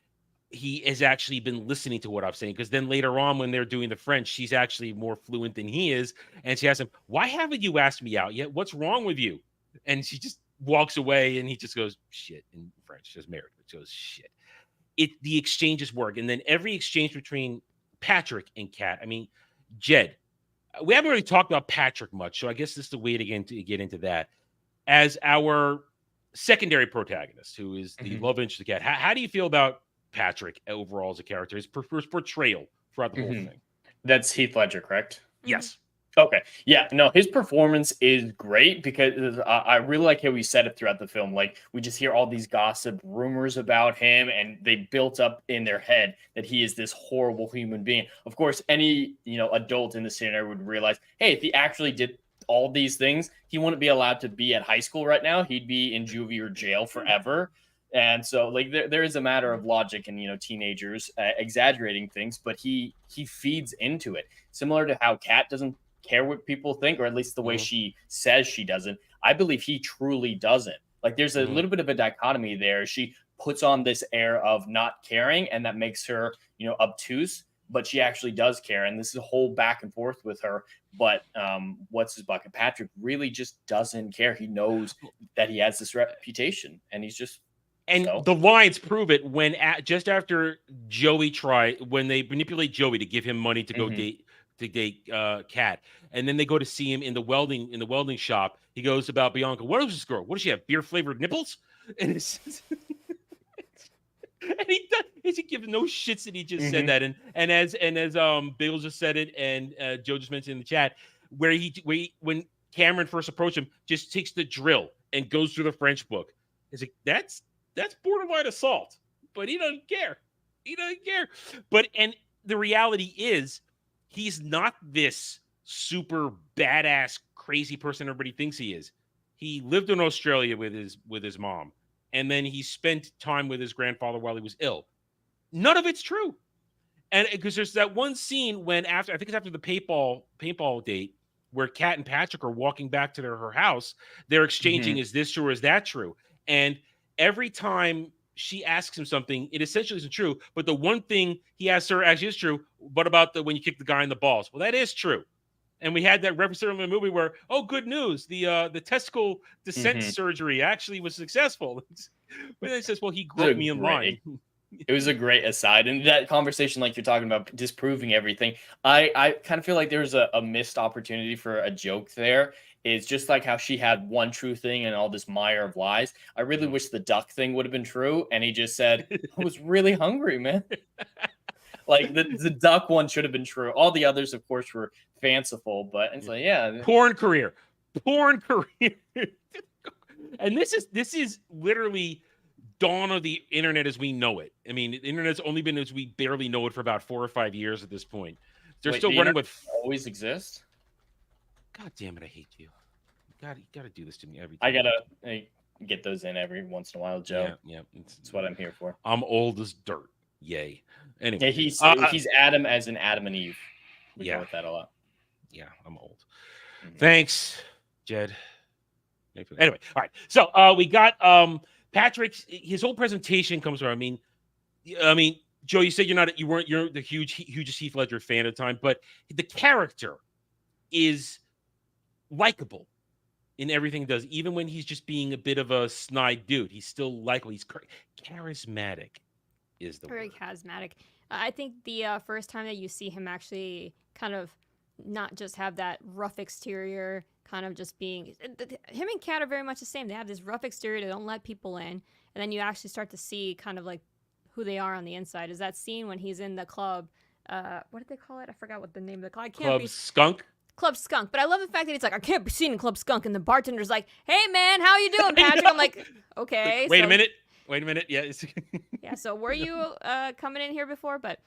he has actually been listening to what I'm saying, because then later on when they're doing the French, she's actually more fluent than he is. And she asks him, "Why haven't you asked me out yet? What's wrong with you?" And she just walks away, and he just goes, "Shit," in French. She's married, but she goes, "Shit." The exchanges work. And then every exchange between Patrick and Kat, I mean, Jed, we haven't really talked about Patrick much, so I guess this is the way to get into that. As our secondary protagonist, who is the love interest of Kat, how do you feel about Patrick overall as a character, his portrayal throughout the whole thing? That's Heath Ledger, correct? Yes. Okay. Yeah, no, his performance is great, because I really like how he said it throughout the film. Like, we just hear all these gossip rumors about him, and they built up in their head that he is this horrible human being. Of course, any, you know, adult in the scenario would realize, hey, if he actually did all these things, he wouldn't be allowed to be at high school right now. He'd be in juvie or jail forever. And so, like, there is a matter of logic and, you know, teenagers exaggerating things, but he feeds into it. Similar to how Kat doesn't care what people think, or at least the way she says she doesn't. I believe he truly doesn't. Like, there's a little bit of a dichotomy there. She puts on this air of not caring, and that makes her, you know, obtuse, but she actually does care. And this is a whole back and forth with her. But what's his bucket? Patrick really just doesn't care. He knows that he has this reputation, and he's just. And the lines prove it when just after Joey when they manipulate Joey to give him money to go date Kat, and then they go to see him in the welding shop. He goes about Bianca. What is this girl? What does she have? Beer flavored nipples? And it's and he gives no shits that he just said that. And as Bill just said it, and Joe just mentioned in the chat, where when Cameron first approached him, just takes the drill and goes through the French book. He's like, that's borderline assault, but he doesn't care. He doesn't care. But and the reality is, he's not this super badass, crazy person everybody thinks he is. He lived in Australia with his mom, and then he spent time with his grandfather while he was ill. None of it's true. And because there's that one scene when I think it's after the paintball date, where Kat and Patrick are walking back to her house. They're exchanging, is this true or is that true? And every time she asks him something, it essentially isn't true. But the one thing he asks her actually is true. What about when you kick the guy in the balls? Well, that is true. And we had that reference in the movie where, oh, good news, the testicle descent surgery actually was successful. But then it says, well, he groped me in line. It was a great aside. And that conversation, like you're talking about, disproving everything, I kind of feel like there's a missed opportunity for a joke there. It's just like how she had one true thing and all this mire of lies. I really wish the duck thing would have been true. And he just said, I was really hungry, man. Like the duck one should have been true. All the others, of course, were fanciful, but it's like, yeah. Porn career. And this is literally dawn of the internet as we know it. I mean, the internet's only been as we barely know it for about 4 or 5 years at this point. They're still running with always exist. God damn it, I hate you. You gotta do this to me every time. I gotta get those in every once in a while, Joe. Yeah. That's what I'm here for. I'm old as dirt. Yay. Anyway. Yeah, he's Adam as in Adam and Eve. We go with that a lot. Yeah, I'm old. Thanks, Jed. Anyway, all right. So we got Patrick's his whole presentation comes from. I mean, Joe, you said you're the hugest Heath Ledger fan at the time, but the character is likable in everything he does, even when he's just being a bit of a snide dude. He's still likable. He's charismatic. Is the very word. Charismatic. I think the first time that you see him actually kind of not just have that rough exterior, kind of just being him and Kat are very much the same. They have this rough exterior, they don't let people in, and then you actually start to see kind of like who they are on the inside. Is that scene when he's in the club? What did they call it? I forgot what the name of the club. Club Skunk. Club Skunk. But I love the fact that he's like, I can't be seen in Club Skunk, and the bartender's like, hey man, how you doing, Patrick? I'm like, okay. Wait a minute. Yeah. Yeah. So were you coming in here before? But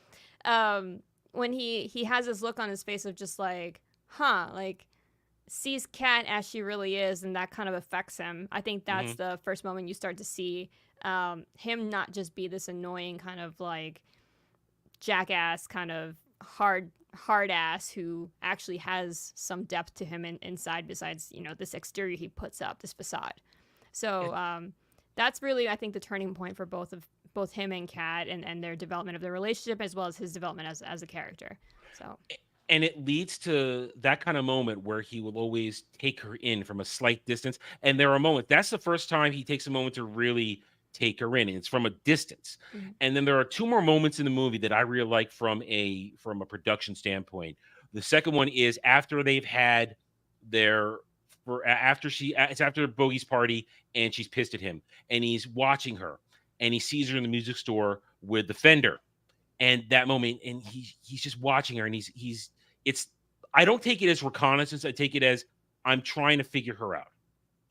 when he has this look on his face of just like, like sees Kat as she really is, and that kind of affects him. I think that's the first moment you start to see him not just be this annoying kind of like jackass, kind of hard ass who actually has some depth to him inside besides, this exterior he puts up, this facade. So that's really, I think, the turning point for both him and Kat and their development of their relationship, as well as his development as a character. So, and it leads to that kind of moment where he will always take her in from a slight distance. And there are moments, that's the first time he takes a moment to really take her in, and it's from a distance. And then there are two more moments in the movie that I really like from a production standpoint. The second one is after they've had it's after Bogey's party and she's pissed at him and he's watching her and he sees her in the music store with the Fender, and that moment, and he's just watching her, and I don't take it as reconnaissance. I take it as I'm trying to figure her out.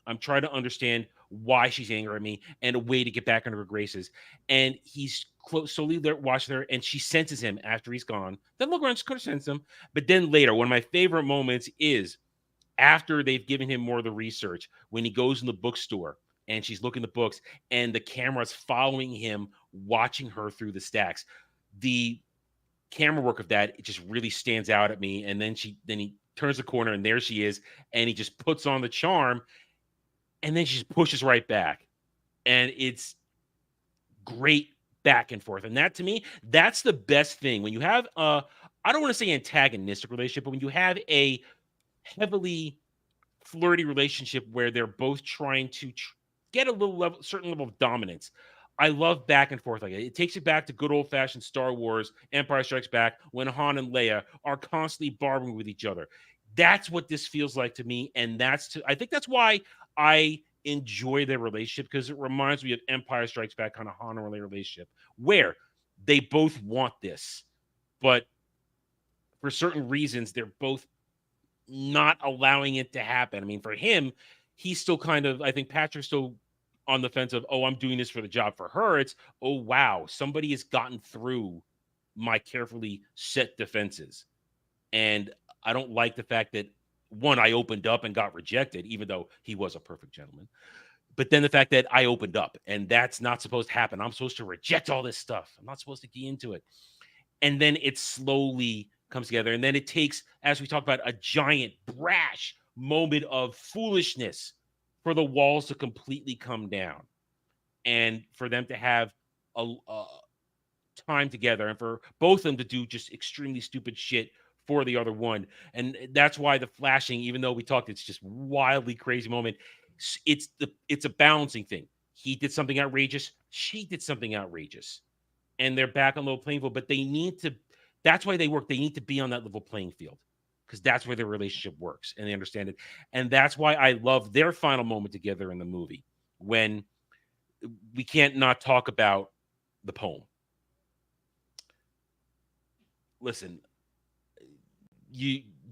I'm trying to understand why she's angry at me and a way to get back under her graces. And he's slowly there watching her, and she senses him after he's gone. Then look around, she could have sensed him. But then later, one of my favorite moments is after they've given him more of the research, when he goes in the bookstore and she's looking at the books and the camera's following him, watching her through the stacks. The camera work of that, it just really stands out at me. And then he turns the corner and there she is, and he just puts on the charm, and then she just pushes right back. And it's great back and forth. And that, to me, that's the best thing. When you have I don't want to say antagonistic relationship, but when you have a heavily flirty relationship where they're both trying to get a certain level of dominance. I love back and forth like it. It takes you back to good old-fashioned Star Wars, Empire Strikes Back, when Han and Leia are constantly barbering with each other. That's what this feels like to me, and I think that's why I enjoy their relationship, because it reminds me of Empire Strikes Back kind of Han and Leia relationship, where they both want this, but for certain reasons, they're both not allowing it to happen. I mean, for him, he's still kind of, I think Patrick's still on the fence of, oh, I'm doing this for the job. For her, it's, oh, wow, somebody has gotten through my carefully set defenses. And I don't like the fact that, one, I opened up and got rejected, even though he was a perfect gentleman. But then the fact that I opened up, and that's not supposed to happen. I'm supposed to reject all this stuff. I'm not supposed to get into it. And then it slowly comes together. And then it takes, as we talked about, a giant, brash moment of foolishness for the walls to completely come down and for them to have a time together and for both of them to do just extremely stupid shit for the other one. And that's why the flashing, even though we talked, it's just wildly crazy moment. It's a balancing thing. He did something outrageous. She did something outrageous. And they're back on level playing field, but they need to, that's why they work. They need to be on that level playing field because that's where their relationship works and they understand it. And that's why I love their final moment together in the movie when we can't not talk about the poem. Listen,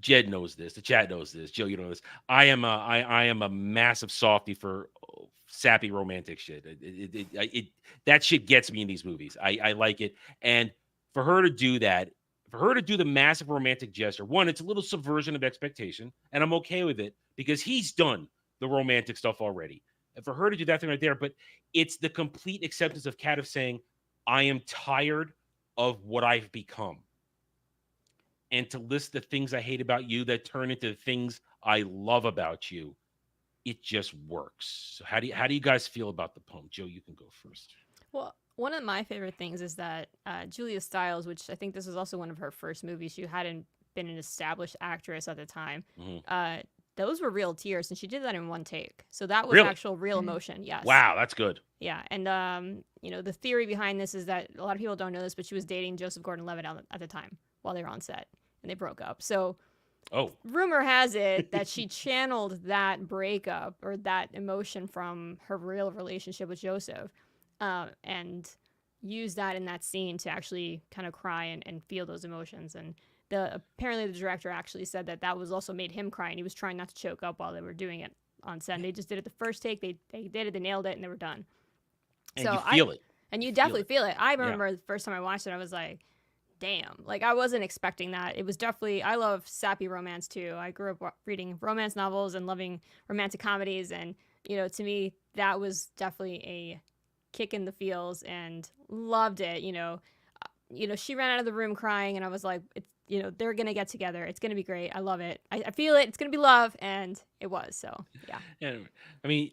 Jed knows this. The chat knows this. Joe, you know this. I am a massive softie for sappy romantic shit. That shit gets me in these movies. I like it. And for her to do that, for her to do the massive romantic gesture, one, it's a little subversion of expectation, and I'm okay with it because he's done the romantic stuff already. And for her to do that thing right there, but it's the complete acceptance of Kat of saying, I am tired of what I've become. And to list the things I hate about you that turn into the things I love about you, it just works. So how do you guys feel about the poem? Joe, you can go first. Well, one of my favorite things is that Julia Stiles, which I think this was also one of her first movies, she hadn't been an established actress at the time. Mm-hmm. Those were real tears, and she did that in one take. So that was really? Actual real emotion. Yes. Wow, that's good. Yeah, and the theory behind this is that a lot of people don't know this, but she was dating Joseph Gordon-Levitt at the time while they were on set, and they broke up. So, rumor has it that she channeled that breakup or that emotion from her real relationship with Joseph, and used that in that scene to actually kind of cry and feel those emotions. And apparently the director actually said that was also made him cry, and he was trying not to choke up while they were doing it on set. And they just did it the first take. They did it, they nailed it, and they were done. And so you feel it. And you definitely feel it. I remember the first time I watched it, I was like, damn. Like, I wasn't expecting that. It was definitely, I love sappy romance too. I grew up reading romance novels and loving romantic comedies. And, to me, that was definitely a kick in the feels and loved it. She ran out of the room crying, and I was like, they're going to get together. It's going to be great. I love it. I feel it. It's going to be love. And it was. So, yeah. And I mean,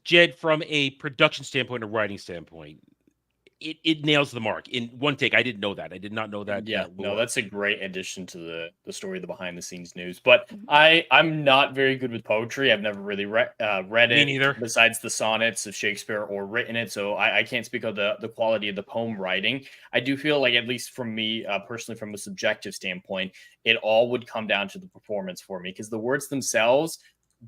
Jed, from a production standpoint, a writing standpoint, it nails the mark in one take. I didn't know that. I did not know that. Yeah, no, that's a great addition to the story, the behind the scenes news. But I'm not very good with poetry. I've never really read it. Me neither. Besides the sonnets of Shakespeare or written it, so I can't speak of the quality of the poem writing. I do feel like, at least from me personally, from a subjective standpoint, it all would come down to the performance for me, because the words themselves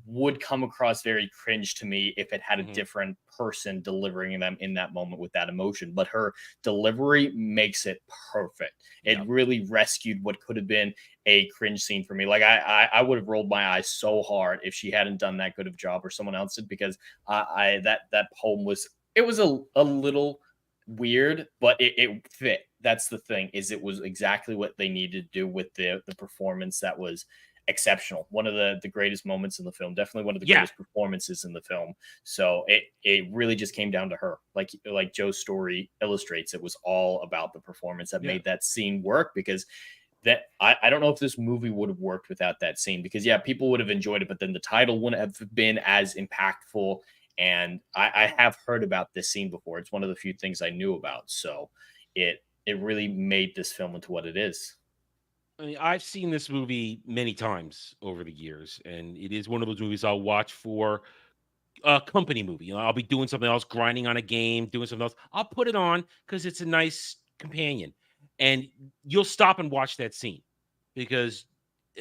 would come across very cringe to me if it had a different person delivering them in that moment with that emotion. But her delivery makes it perfect. It really rescued what could have been a cringe scene for me. Like, I would have rolled my eyes so hard if she hadn't done that good of a job, or someone else did, because that poem was a little weird, but it fit. That's the thing, is it was exactly what they needed to do with the performance. That was exceptional. One of the greatest moments in the film, definitely one of the greatest performances in the film. So it really just came down to her. Like Joe's story illustrates, it was all about the performance that made that scene work, because that I don't know if this movie would have worked without that scene, because people would have enjoyed it, but then the title wouldn't have been as impactful. And I have heard about this scene before. It's one of the few things I knew about. So it really made this film into what it is. I mean, I've seen this movie many times over the years, and it is one of those movies I'll watch for a company movie. I'll be doing something else, grinding on a game, doing something else. I'll put it on because it's a nice companion, and you'll stop and watch that scene because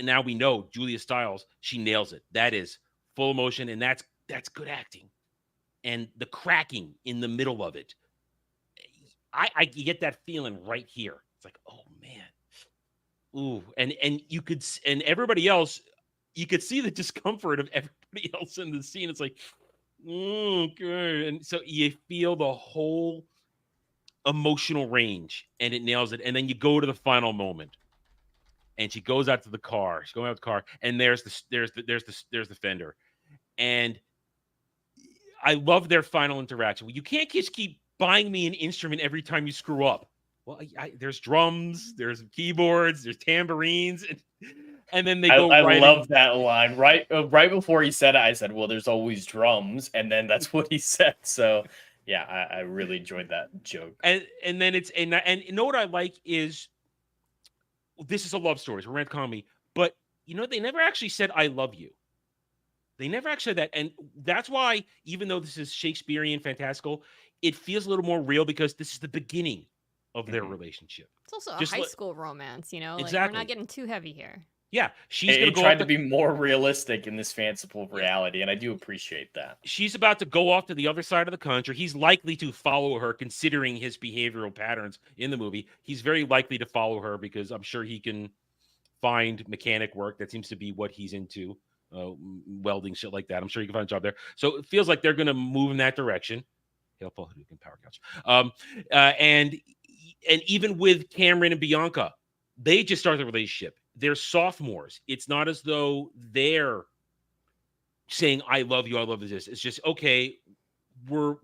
now we know Julia Stiles, she nails it. That is full emotion, and that's good acting. And the cracking in the middle of it, I get that feeling right here. It's like, oh man. Ooh, and you could, and everybody else, you could see the discomfort of everybody else in the scene. It's like, okay. And so you feel the whole emotional range, and it nails it. And then you go to the final moment, and she goes out to the car. She's going out to the car, and there's the fender, and I love their final interaction. You can't just keep buying me an instrument every time you screw up. well, there's drums, there's keyboards, there's tambourines, and then they go. I love that line. Right before he said it, I said, "Well, there's always drums," and then that's what he said. So, yeah, I really enjoyed that joke. And then and you know what I like is this is a love story, it's a romantic comedy, but they never actually said "I love you." They never actually said that, and that's why even though this is Shakespearean fantastical, it feels a little more real because this is the beginning of their relationship. It's also a high school romance, Exactly. Like, we're not getting too heavy here. Yeah, she's going to go tried to be more realistic in this fanciful reality, and I do appreciate that. She's about to go off to the other side of the country. He's likely to follow her, considering his behavioral patterns in the movie. He's very likely to follow her because I'm sure he can find mechanic work. That seems to be what he's into, welding, shit like that. I'm sure he can find a job there. So it feels like they're going to move in that direction. Helpful power couch. And even with Cameron and Bianca, they just started the relationship. They're sophomores. It's not as though they're saying, I love you, I love this. It's just, okay, we're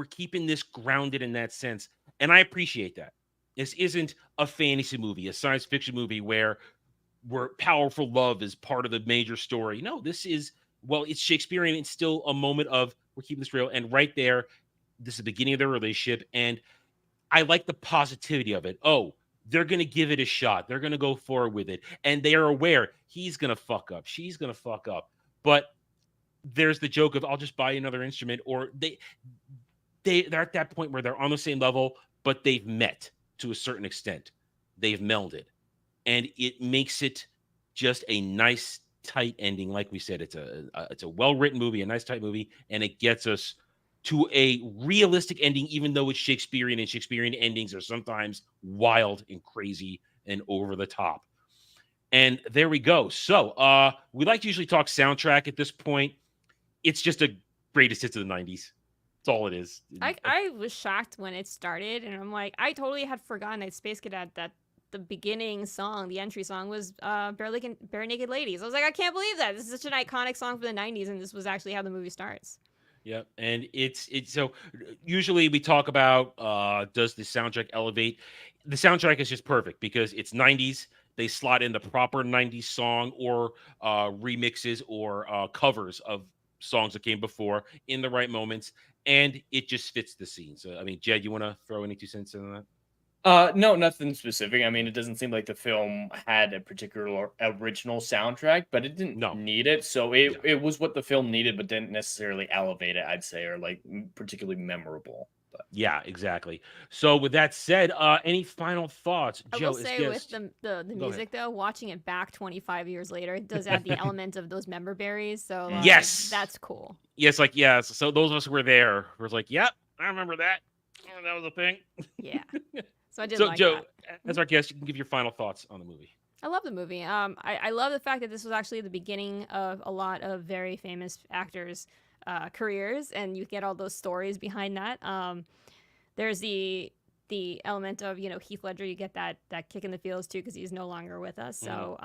keeping this grounded in that sense. And I appreciate that. This isn't a fantasy movie, a science fiction movie where powerful love is part of the major story. No, this is, well, it's Shakespearean. It's still a moment of we're keeping this real. And right there, this is the beginning of their relationship. And I like the positivity of it. Oh, they're going to give it a shot. They're going to go forward with it. And they are aware he's going to fuck up. She's going to fuck up. But there's the joke of, I'll just buy another instrument. Or they're at that point where they're on the same level, but they've met to a certain extent. They've melded. And it makes it just a nice, tight ending. Like we said, it's a well-written movie, a nice, tight movie. And it gets us to a realistic ending, even though it's Shakespearean, and Shakespearean endings are sometimes wild and crazy and over the top. And there we go. So we like to usually talk soundtrack at this point. It's just a greatest hits of the 90s. That's all it is. I was shocked when it started, and I'm like, I totally had forgotten that Space Cadet, that the beginning song, the entry song was Bare Naked Ladies. I was like, I can't believe that. This is such an iconic song for the 90s, and this was actually how the movie starts. Yep. And it's so usually we talk about does the soundtrack elevate? The soundtrack is just perfect because it's 90s. They slot in the proper 90s song or remixes or covers of songs that came before in the right moments, and it just fits the scene. So, I mean, Jed, you want to throw any 2 cents in that? No, nothing specific. I mean, it doesn't seem like the film had a particular original soundtrack, but it didn't need it. So it was what the film needed, but didn't necessarily elevate it, I'd say, or like particularly memorable. But. Yeah, exactly. So with that said, any final thoughts? I Joe, will say with the music though, watching it back 25 years later, it does have the element of those member berries. So like, yes, that's cool. Yes, like yes. So those of us who were there was like, yep, I remember that. Oh, that was a thing. Yeah. So I did. So like Joe, that. as our guest, you can give your final thoughts on the movie. I love the movie. I love the fact that this was actually the beginning of a lot of very famous actors' careers, and you get all those stories behind that. There's the element of Heath Ledger. You get that kick in the feels too because he's no longer with us. So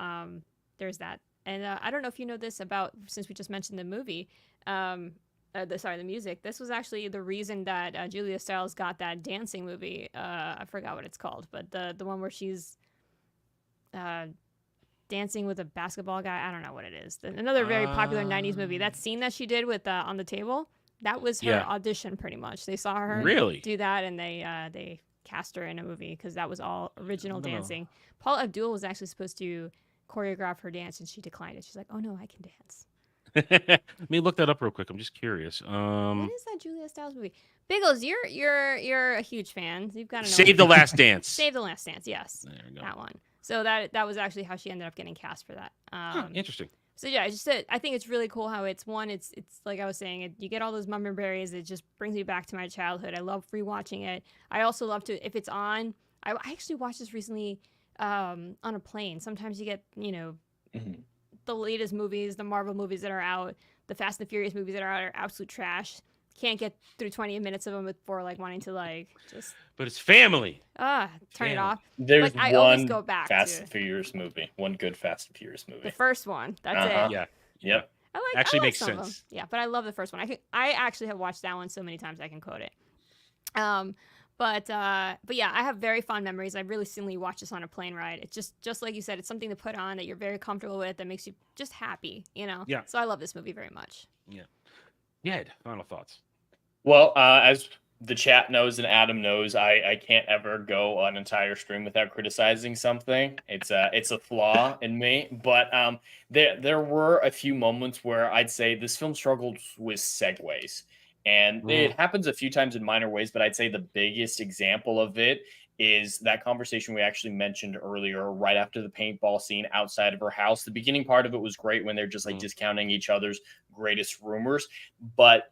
there's that. And I don't know if you know this about, since we just mentioned the movie. The music. This was actually the reason that Julia Stiles got that dancing movie. I forgot what it's called, but the one where she's dancing with a basketball guy. I don't know what it is. Another very popular 90s movie. That scene that she did with on the table, that was her audition pretty much. They saw her do that, and they cast her in a movie because that was all original dancing. Paula Abdul was actually supposed to choreograph her dance, and she declined it. She's like, oh no, I can dance. Let me look that up real quick. I'm just curious. What is that Julia Stiles movie? Biggles, you're a huge fan. You've got to know. Save the Last Dance. Save the Last Dance. Yes, there we go. That one. So that was actually how she ended up getting cast for that. Interesting. So yeah, I think it's really cool how it's like I was saying, you get all those member berries. It just brings me back to my childhood. I love rewatching it. I also love to, if it's on. I actually watched this recently on a plane. Sometimes you get the latest movies, the Marvel movies that are out, the Fast and the Furious movies that are out are absolute trash. Can't get through 20 minutes of them before wanting to just. But it's family. Turn it off. There's I one always go back Fast and Furious movie. One good Fast and Furious movie. The first one. That's it. Yeah. Yep. Actually makes some sense. Yeah, but I love the first one. I actually have watched that one so many times I can quote it. But yeah, I have very fond memories. I really recently watched this on a plane ride. It's just like you said, it's something to put on that you're very comfortable with, that makes you just happy, you know? Yeah. So I love this movie very much. Yeah. Ed, final thoughts. Well, as the chat knows and Adam knows, I can't ever go an entire stream without criticizing something. It's a flaw in me. But there were a few moments where I'd say this film struggled with segues. And it happens a few times in minor ways, but I'd say the biggest example of it is that conversation we actually mentioned earlier, right after the paintball scene outside of her house. The beginning part of it was great when they're just like discounting each other's greatest rumors, but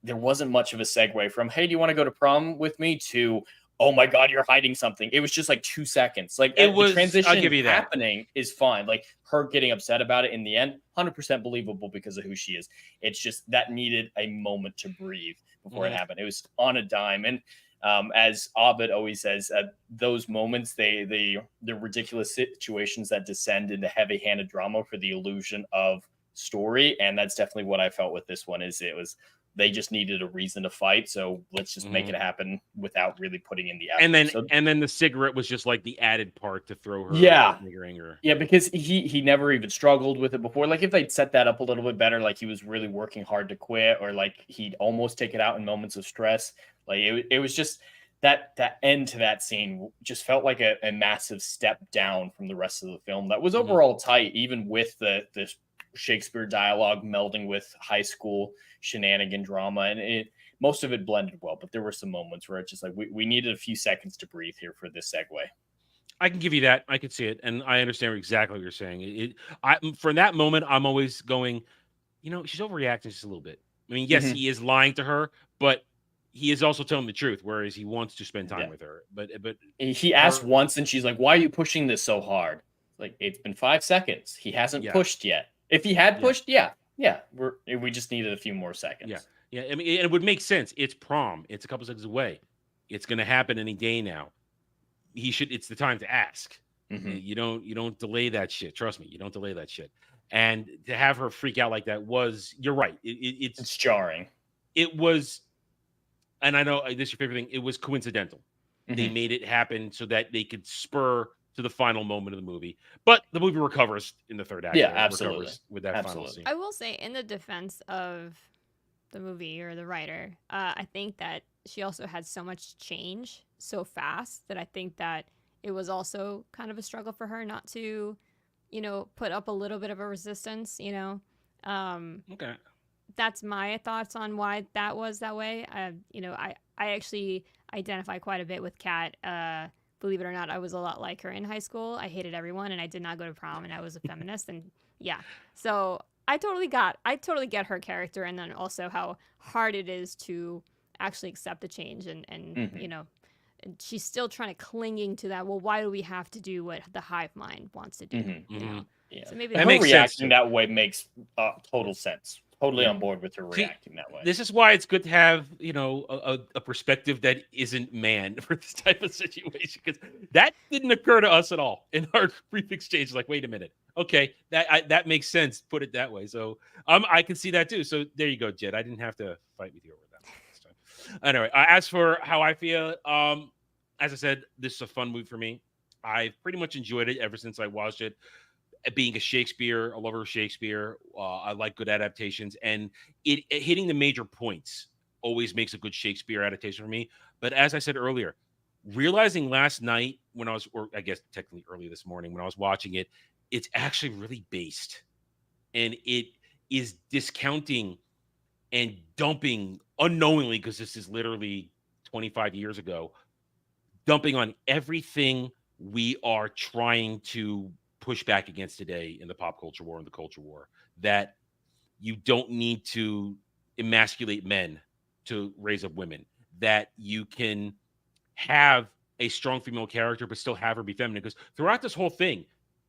there wasn't much of a segue from, hey, do you want to go to prom with me, to, oh my God, you're hiding something. It was just like 2 seconds. Like the transition I'll give you that. happening is fine. Like her getting upset about it in the end, 100% believable because of who she is. It's just that needed a moment to breathe before it happened. It was on a dime. And as Abed always says, those moments, the ridiculous situations that descend into heavy-handed drama for the illusion of story. And that's definitely what I felt with this one. They just needed a reason to fight, so let's just make it happen without really putting in the effort. And then the cigarette was just like the added part to throw her anger. Yeah, because he never even struggled with it before. Like if they'd set that up a little bit better, like he was really working hard to quit, or like he'd almost take it out in moments of stress. Like it was just that end to that scene just felt like a massive step down from the rest of the film. That was overall tight, even with the Shakespeare dialogue melding with high school shenanigan drama, and most of it blended well, but there were some moments where it's just like we needed a few seconds to breathe here for this segue. I can give you that. I can see it, and I understand exactly what you're saying. For that moment, I'm always going, she's overreacting just a little bit. I mean, yes, he is lying to her, but he is also telling the truth, whereas he wants to spend time with her. But he asked once, and she's like, "Why are you pushing this so hard?" Like, it's been 5 seconds. He hasn't pushed yet. If he had pushed, we just needed a few more seconds. Yeah. I mean, it would make sense. It's prom. It's a couple seconds away. It's going to happen any day now. It's the time to ask. You don't delay that shit. Trust me, you don't delay that shit. And to have her freak out like that you're right. It's jarring. It was, and I know this is your favorite thing. It was coincidental. They made it happen so that they could spur to the final moment of the movie, but the movie recovers in the third act. Yeah, absolutely. With that final scene. I will say, in the defense of the movie or the writer, I think that she also had so much change so fast that I think that it was also kind of a struggle for her not to, put up a little bit of a resistance. Okay. That's my thoughts on why that was that way. I actually identify quite a bit with Kat. Believe it or not, I was a lot like her in high school. I hated everyone, and I did not go to prom, and I was a feminist, and so I totally get her character, and then also how hard it is to actually accept the change, and and she's still clinging to that. Well, why do we have to do what the hive mind wants to do? Yeah. So maybe her reacting that way makes total sense. Totally on board with her reacting that way. This is why it's good to have, a perspective that isn't man for this type of situation, because that didn't occur to us at all in our brief exchange. Like, wait a minute. Okay, that makes sense. Put it that way. So I can see that too. So there you go, Jed. I didn't have to fight with you over that this time. Anyway, as for how I feel, as I said, this is a fun movie for me. I've pretty much enjoyed it ever since I watched it. Being a lover of Shakespeare, I like good adaptations, and it hitting the major points always makes a good Shakespeare adaptation for me. But as I said earlier, realizing last night or I guess technically early this morning when I was watching it, it's actually really based, and it is discounting and dumping unknowingly, because this is literally 25 years ago, dumping on everything we are trying to push back against today in the pop culture war and the culture war, that you don't need to emasculate men to raise up women, that you can have a strong female character but still have her be feminine, because throughout this whole thing,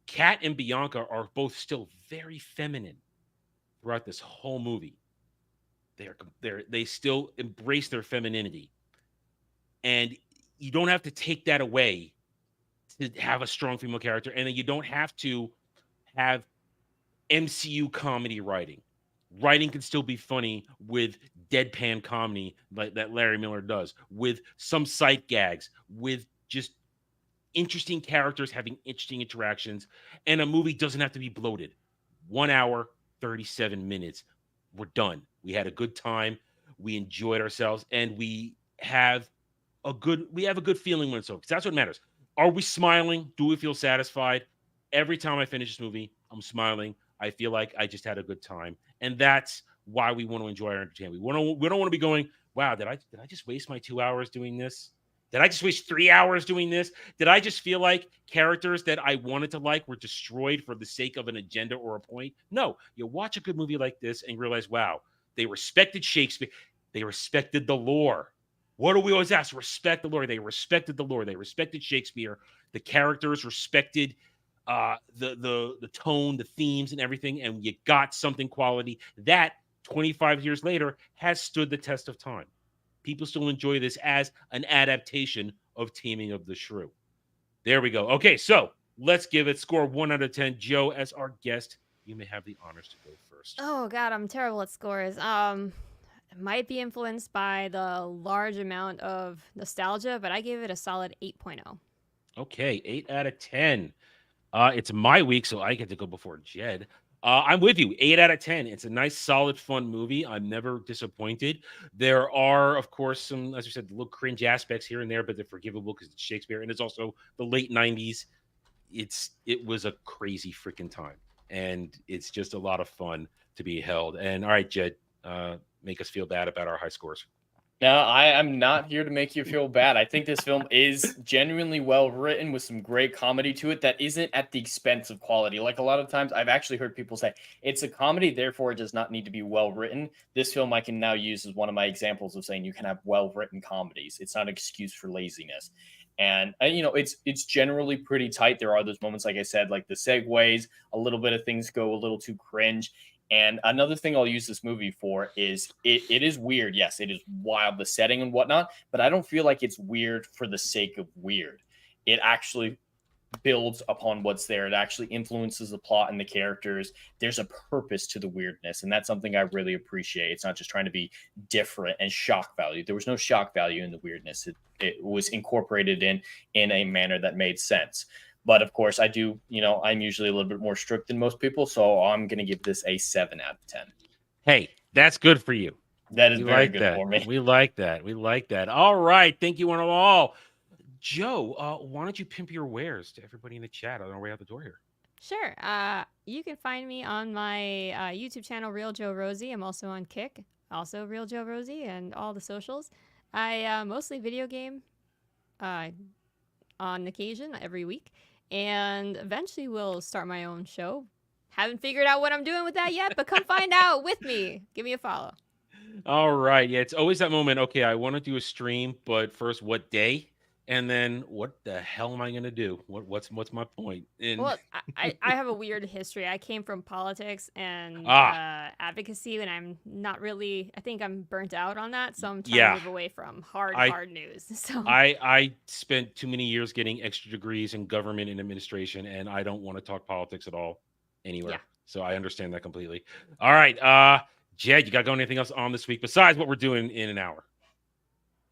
Kat and Bianca are both still very feminine throughout this whole movie. They still embrace their femininity, and you don't have to take that away to have a strong female character, and then you don't have to have MCU comedy writing writing can still be funny with deadpan comedy like that Larry Miller does, with some sight gags, with just interesting characters having interesting interactions, and a movie doesn't have to be bloated. 1 hour, 37 minutes. We're done. We had a good time. We enjoyed ourselves, and we have a good feeling when it's over. Because that's what matters. Are we smiling? Do we feel satisfied? Every time I finish this movie, I'm smiling. I feel like I just had a good time, and that's why we want to enjoy our entertainment. We don't want to be going, wow, did I just waste my 2 hours doing this? Did I just waste 3 hours doing this? Did I just feel like characters that I wanted to like were destroyed for the sake of an agenda or a point? No, you watch a good movie like this and realize, wow, they respected Shakespeare. They respected the lore. What do we always ask? Respect the lore. They respected the lore. They respected Shakespeare. The characters respected the tone, the themes, and everything. And you got something quality that 25 years later has stood the test of time. People still enjoy this as an adaptation of Taming of the Shrew. There we go. Okay, so let's give it score 1 out of 10. Joe, as our guest, you may have the honors to go first. Oh God, I'm terrible at scores. It might be influenced by the large amount of nostalgia, but I gave it a solid 8.0. Okay, 8 out of 10. It's my week, so I get to go before Jed. I'm with you. 8 out of 10. It's a nice, solid, fun movie. I'm never disappointed. There are, of course, some, as we said, little cringe aspects here and there, but they're forgivable because it's Shakespeare, and it's also the late 90s. It was a crazy freaking time, and it's just a lot of fun to be held. And all right, Jed, make us feel bad about our high scores. No, I am not here to make you feel bad. I think this film is genuinely well written with some great comedy to it that isn't at the expense of quality. Like a lot of times I've actually heard people say it's a comedy, therefore it does not need to be well written. This film I can now use as one of my examples of saying you can have well written comedies. It's not an excuse for laziness. And it's generally pretty tight. There are those moments, like I said, like the segues, a little bit of things go a little too cringe. And another thing I'll use this movie for is it is weird. Yes, it is wild, the setting and whatnot, but I don't feel like it's weird for the sake of weird. It actually builds upon what's there. It actually influences the plot and the characters. There's a purpose to the weirdness, and that's something I really appreciate. It's not just trying to be different and shock value. There was no shock value in the weirdness. It was incorporated in a manner that made sense. But of course, I do, I'm usually a little bit more strict than most people. So I'm going to give this a 7 out of 10. Hey, that's good for you. That is very good for me. We like that. We like that. All right. Thank you, one and all. Joe, why don't you pimp your wares to everybody in the chat on our way out the door here? Sure. You can find me on my YouTube channel, Real Joe Rosie. I'm also on Kick, also Real Joe Rosie, and all the socials. I mostly video game on occasion every week. And eventually we'll start my own show. Haven't figured out what I'm doing with that yet, but come find out with me. Give me a follow. All right. Yeah, it's always that moment. Okay, I want to do a stream, but first, what day? And then, what the hell am I going to do? What's my point? Well, I have a weird history. I came from politics and advocacy, and I'm not really. I think I'm burnt out on that, so I'm trying to move away from hard news. So I spent too many years getting extra degrees in government and administration, and I don't want to talk politics at all anywhere. Yeah. So I understand that completely. All right, Jed, you got anything else on this week besides what we're doing in an hour?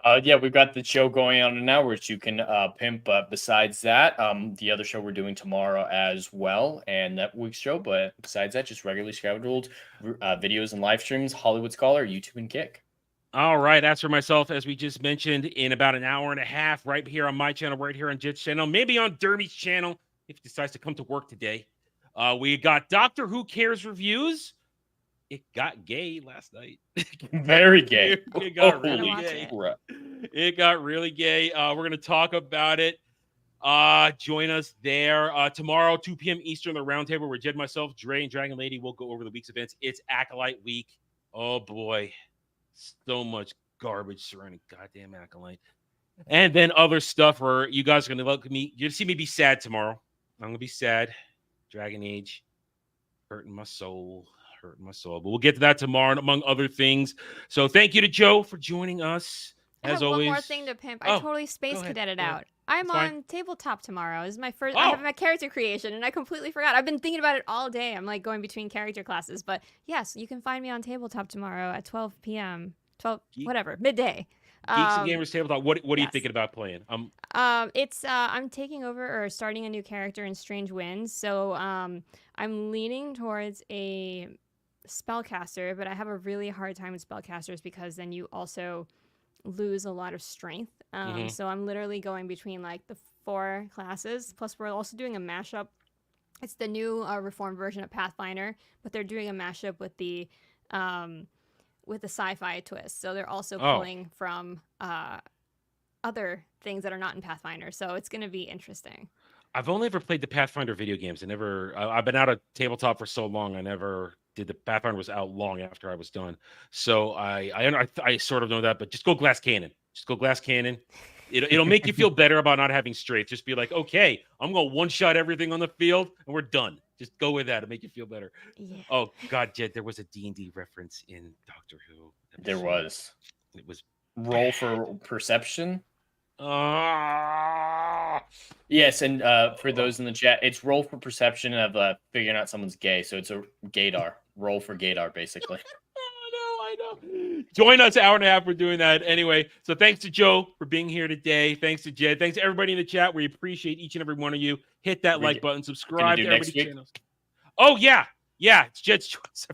We've got the show going on an hour, which you can pimp. Besides that, the other show we're doing tomorrow as well, and that week's show. But besides that, just regularly scheduled videos and live streams, Hollywood Scholar, YouTube, and Kick. All right. As for myself, as we just mentioned, in about an hour and a half, right here on my channel, right here on Jet's channel, maybe on Derby's channel, if he decides to come to work today, we got Doctor Who Cares reviews. It got gay last night. Very gay. It got really gay. It got really gay. We're going to talk about it. Join us there. Tomorrow, 2 p.m. Eastern, the roundtable where Jed, myself, Dre, and Dragon Lady will go over the week's events. It's Acolyte Week. Oh, boy. So much garbage surrounding goddamn Acolyte. And then other stuff where you guys are going to look at me. You're going to see me be sad tomorrow. I'm going to be sad. Dragon Age. Hurting my soul. But we'll get to that tomorrow, among other things. So thank you to Joe for joining us. I have one more thing to pimp. I totally space cadetted out. I'm It's fine. on tabletop tomorrow. This is my first. Oh. I have my character creation, and I completely forgot. I've been thinking about it all day. I'm like going between character classes, but yes, you can find me on tabletop tomorrow at 12 p.m. 12 whatever midday. Geeks and Gamers Tabletop. What are you yes. thinking about playing? It's I'm taking over or starting a new character in Strange Winds, so I'm leaning towards a spellcaster, but I have a really hard time with spellcasters because then you also lose a lot of strength. So I'm literally going between like the 4 classes. Plus, we're also doing a mashup. It's the new reformed version of Pathfinder, but they're doing a mashup with the sci-fi twist. So they're also pulling from other things that are not in Pathfinder. So it's going to be interesting. I've only ever played the Pathfinder video games. I've been out of tabletop for so long. I never did. The Pathfinder was out long after I was done. So I sort of know that, but just go glass cannon. Just go glass cannon. It'll make you feel better about not having strength. Just be like, okay, I'm going to one-shot everything on the field and we're done. Just go with that. It'll make you feel better. Yeah. Oh God, Jed, there was a D&D reference in Doctor Who. There was. It was roll for perception. Yes, and for those in the chat, it's roll for perception of figuring out someone's gay. So it's a gaydar. Roll for gaydar, basically. I know. Join us an hour and a half for doing that. Anyway, so thanks to Joe for being here today. Thanks to Jed. Thanks to everybody in the chat. We appreciate each and every one of you. Hit that like button. Subscribe to everybody's channels. Oh, yeah. Yeah, it's Jed's choice.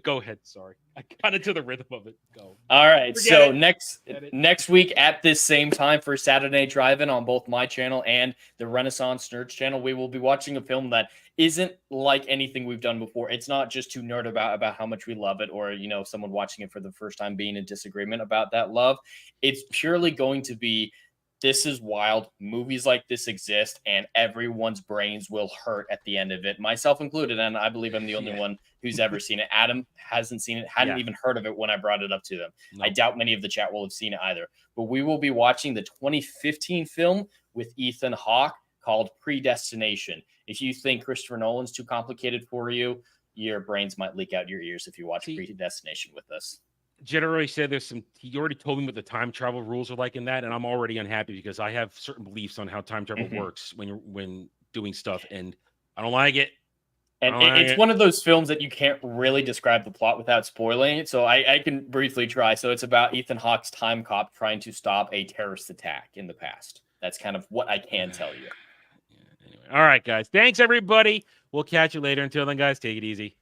Go ahead. Sorry. I got into the rhythm of it. Go. All right. So next week at this same time for Saturday Drive-In on both my channel and the Renaissance Nerds channel, we will be watching a film that isn't like anything we've done before. It's not just to nerd about how much we love it or, someone watching it for the first time being in disagreement about that love. It's purely going to be, this is wild. Movies like this exist, and everyone's brains will hurt at the end of it, myself included. And I believe I'm the only one who's ever seen it. Adam hasn't seen it, hadn't even heard of it when I brought it up to them. No. I doubt many of the chat will have seen it either. But we will be watching the 2015 film with Ethan Hawke called Predestination. If you think Christopher Nolan's too complicated for you, your brains might leak out your ears if you watch Predestination with us. Generally said he already told me what the time travel rules are like in that, and I'm already unhappy because I have certain beliefs on how time travel works when doing stuff, and I don't like it. And it's one of those films that you can't really describe the plot without spoiling it, so I can briefly try. So it's about Ethan Hawke's time cop trying to stop a terrorist attack in the past. That's kind of what I can tell you. Anyway. All right, guys. Thanks, everybody. We'll catch you later. Until then, guys, take it easy.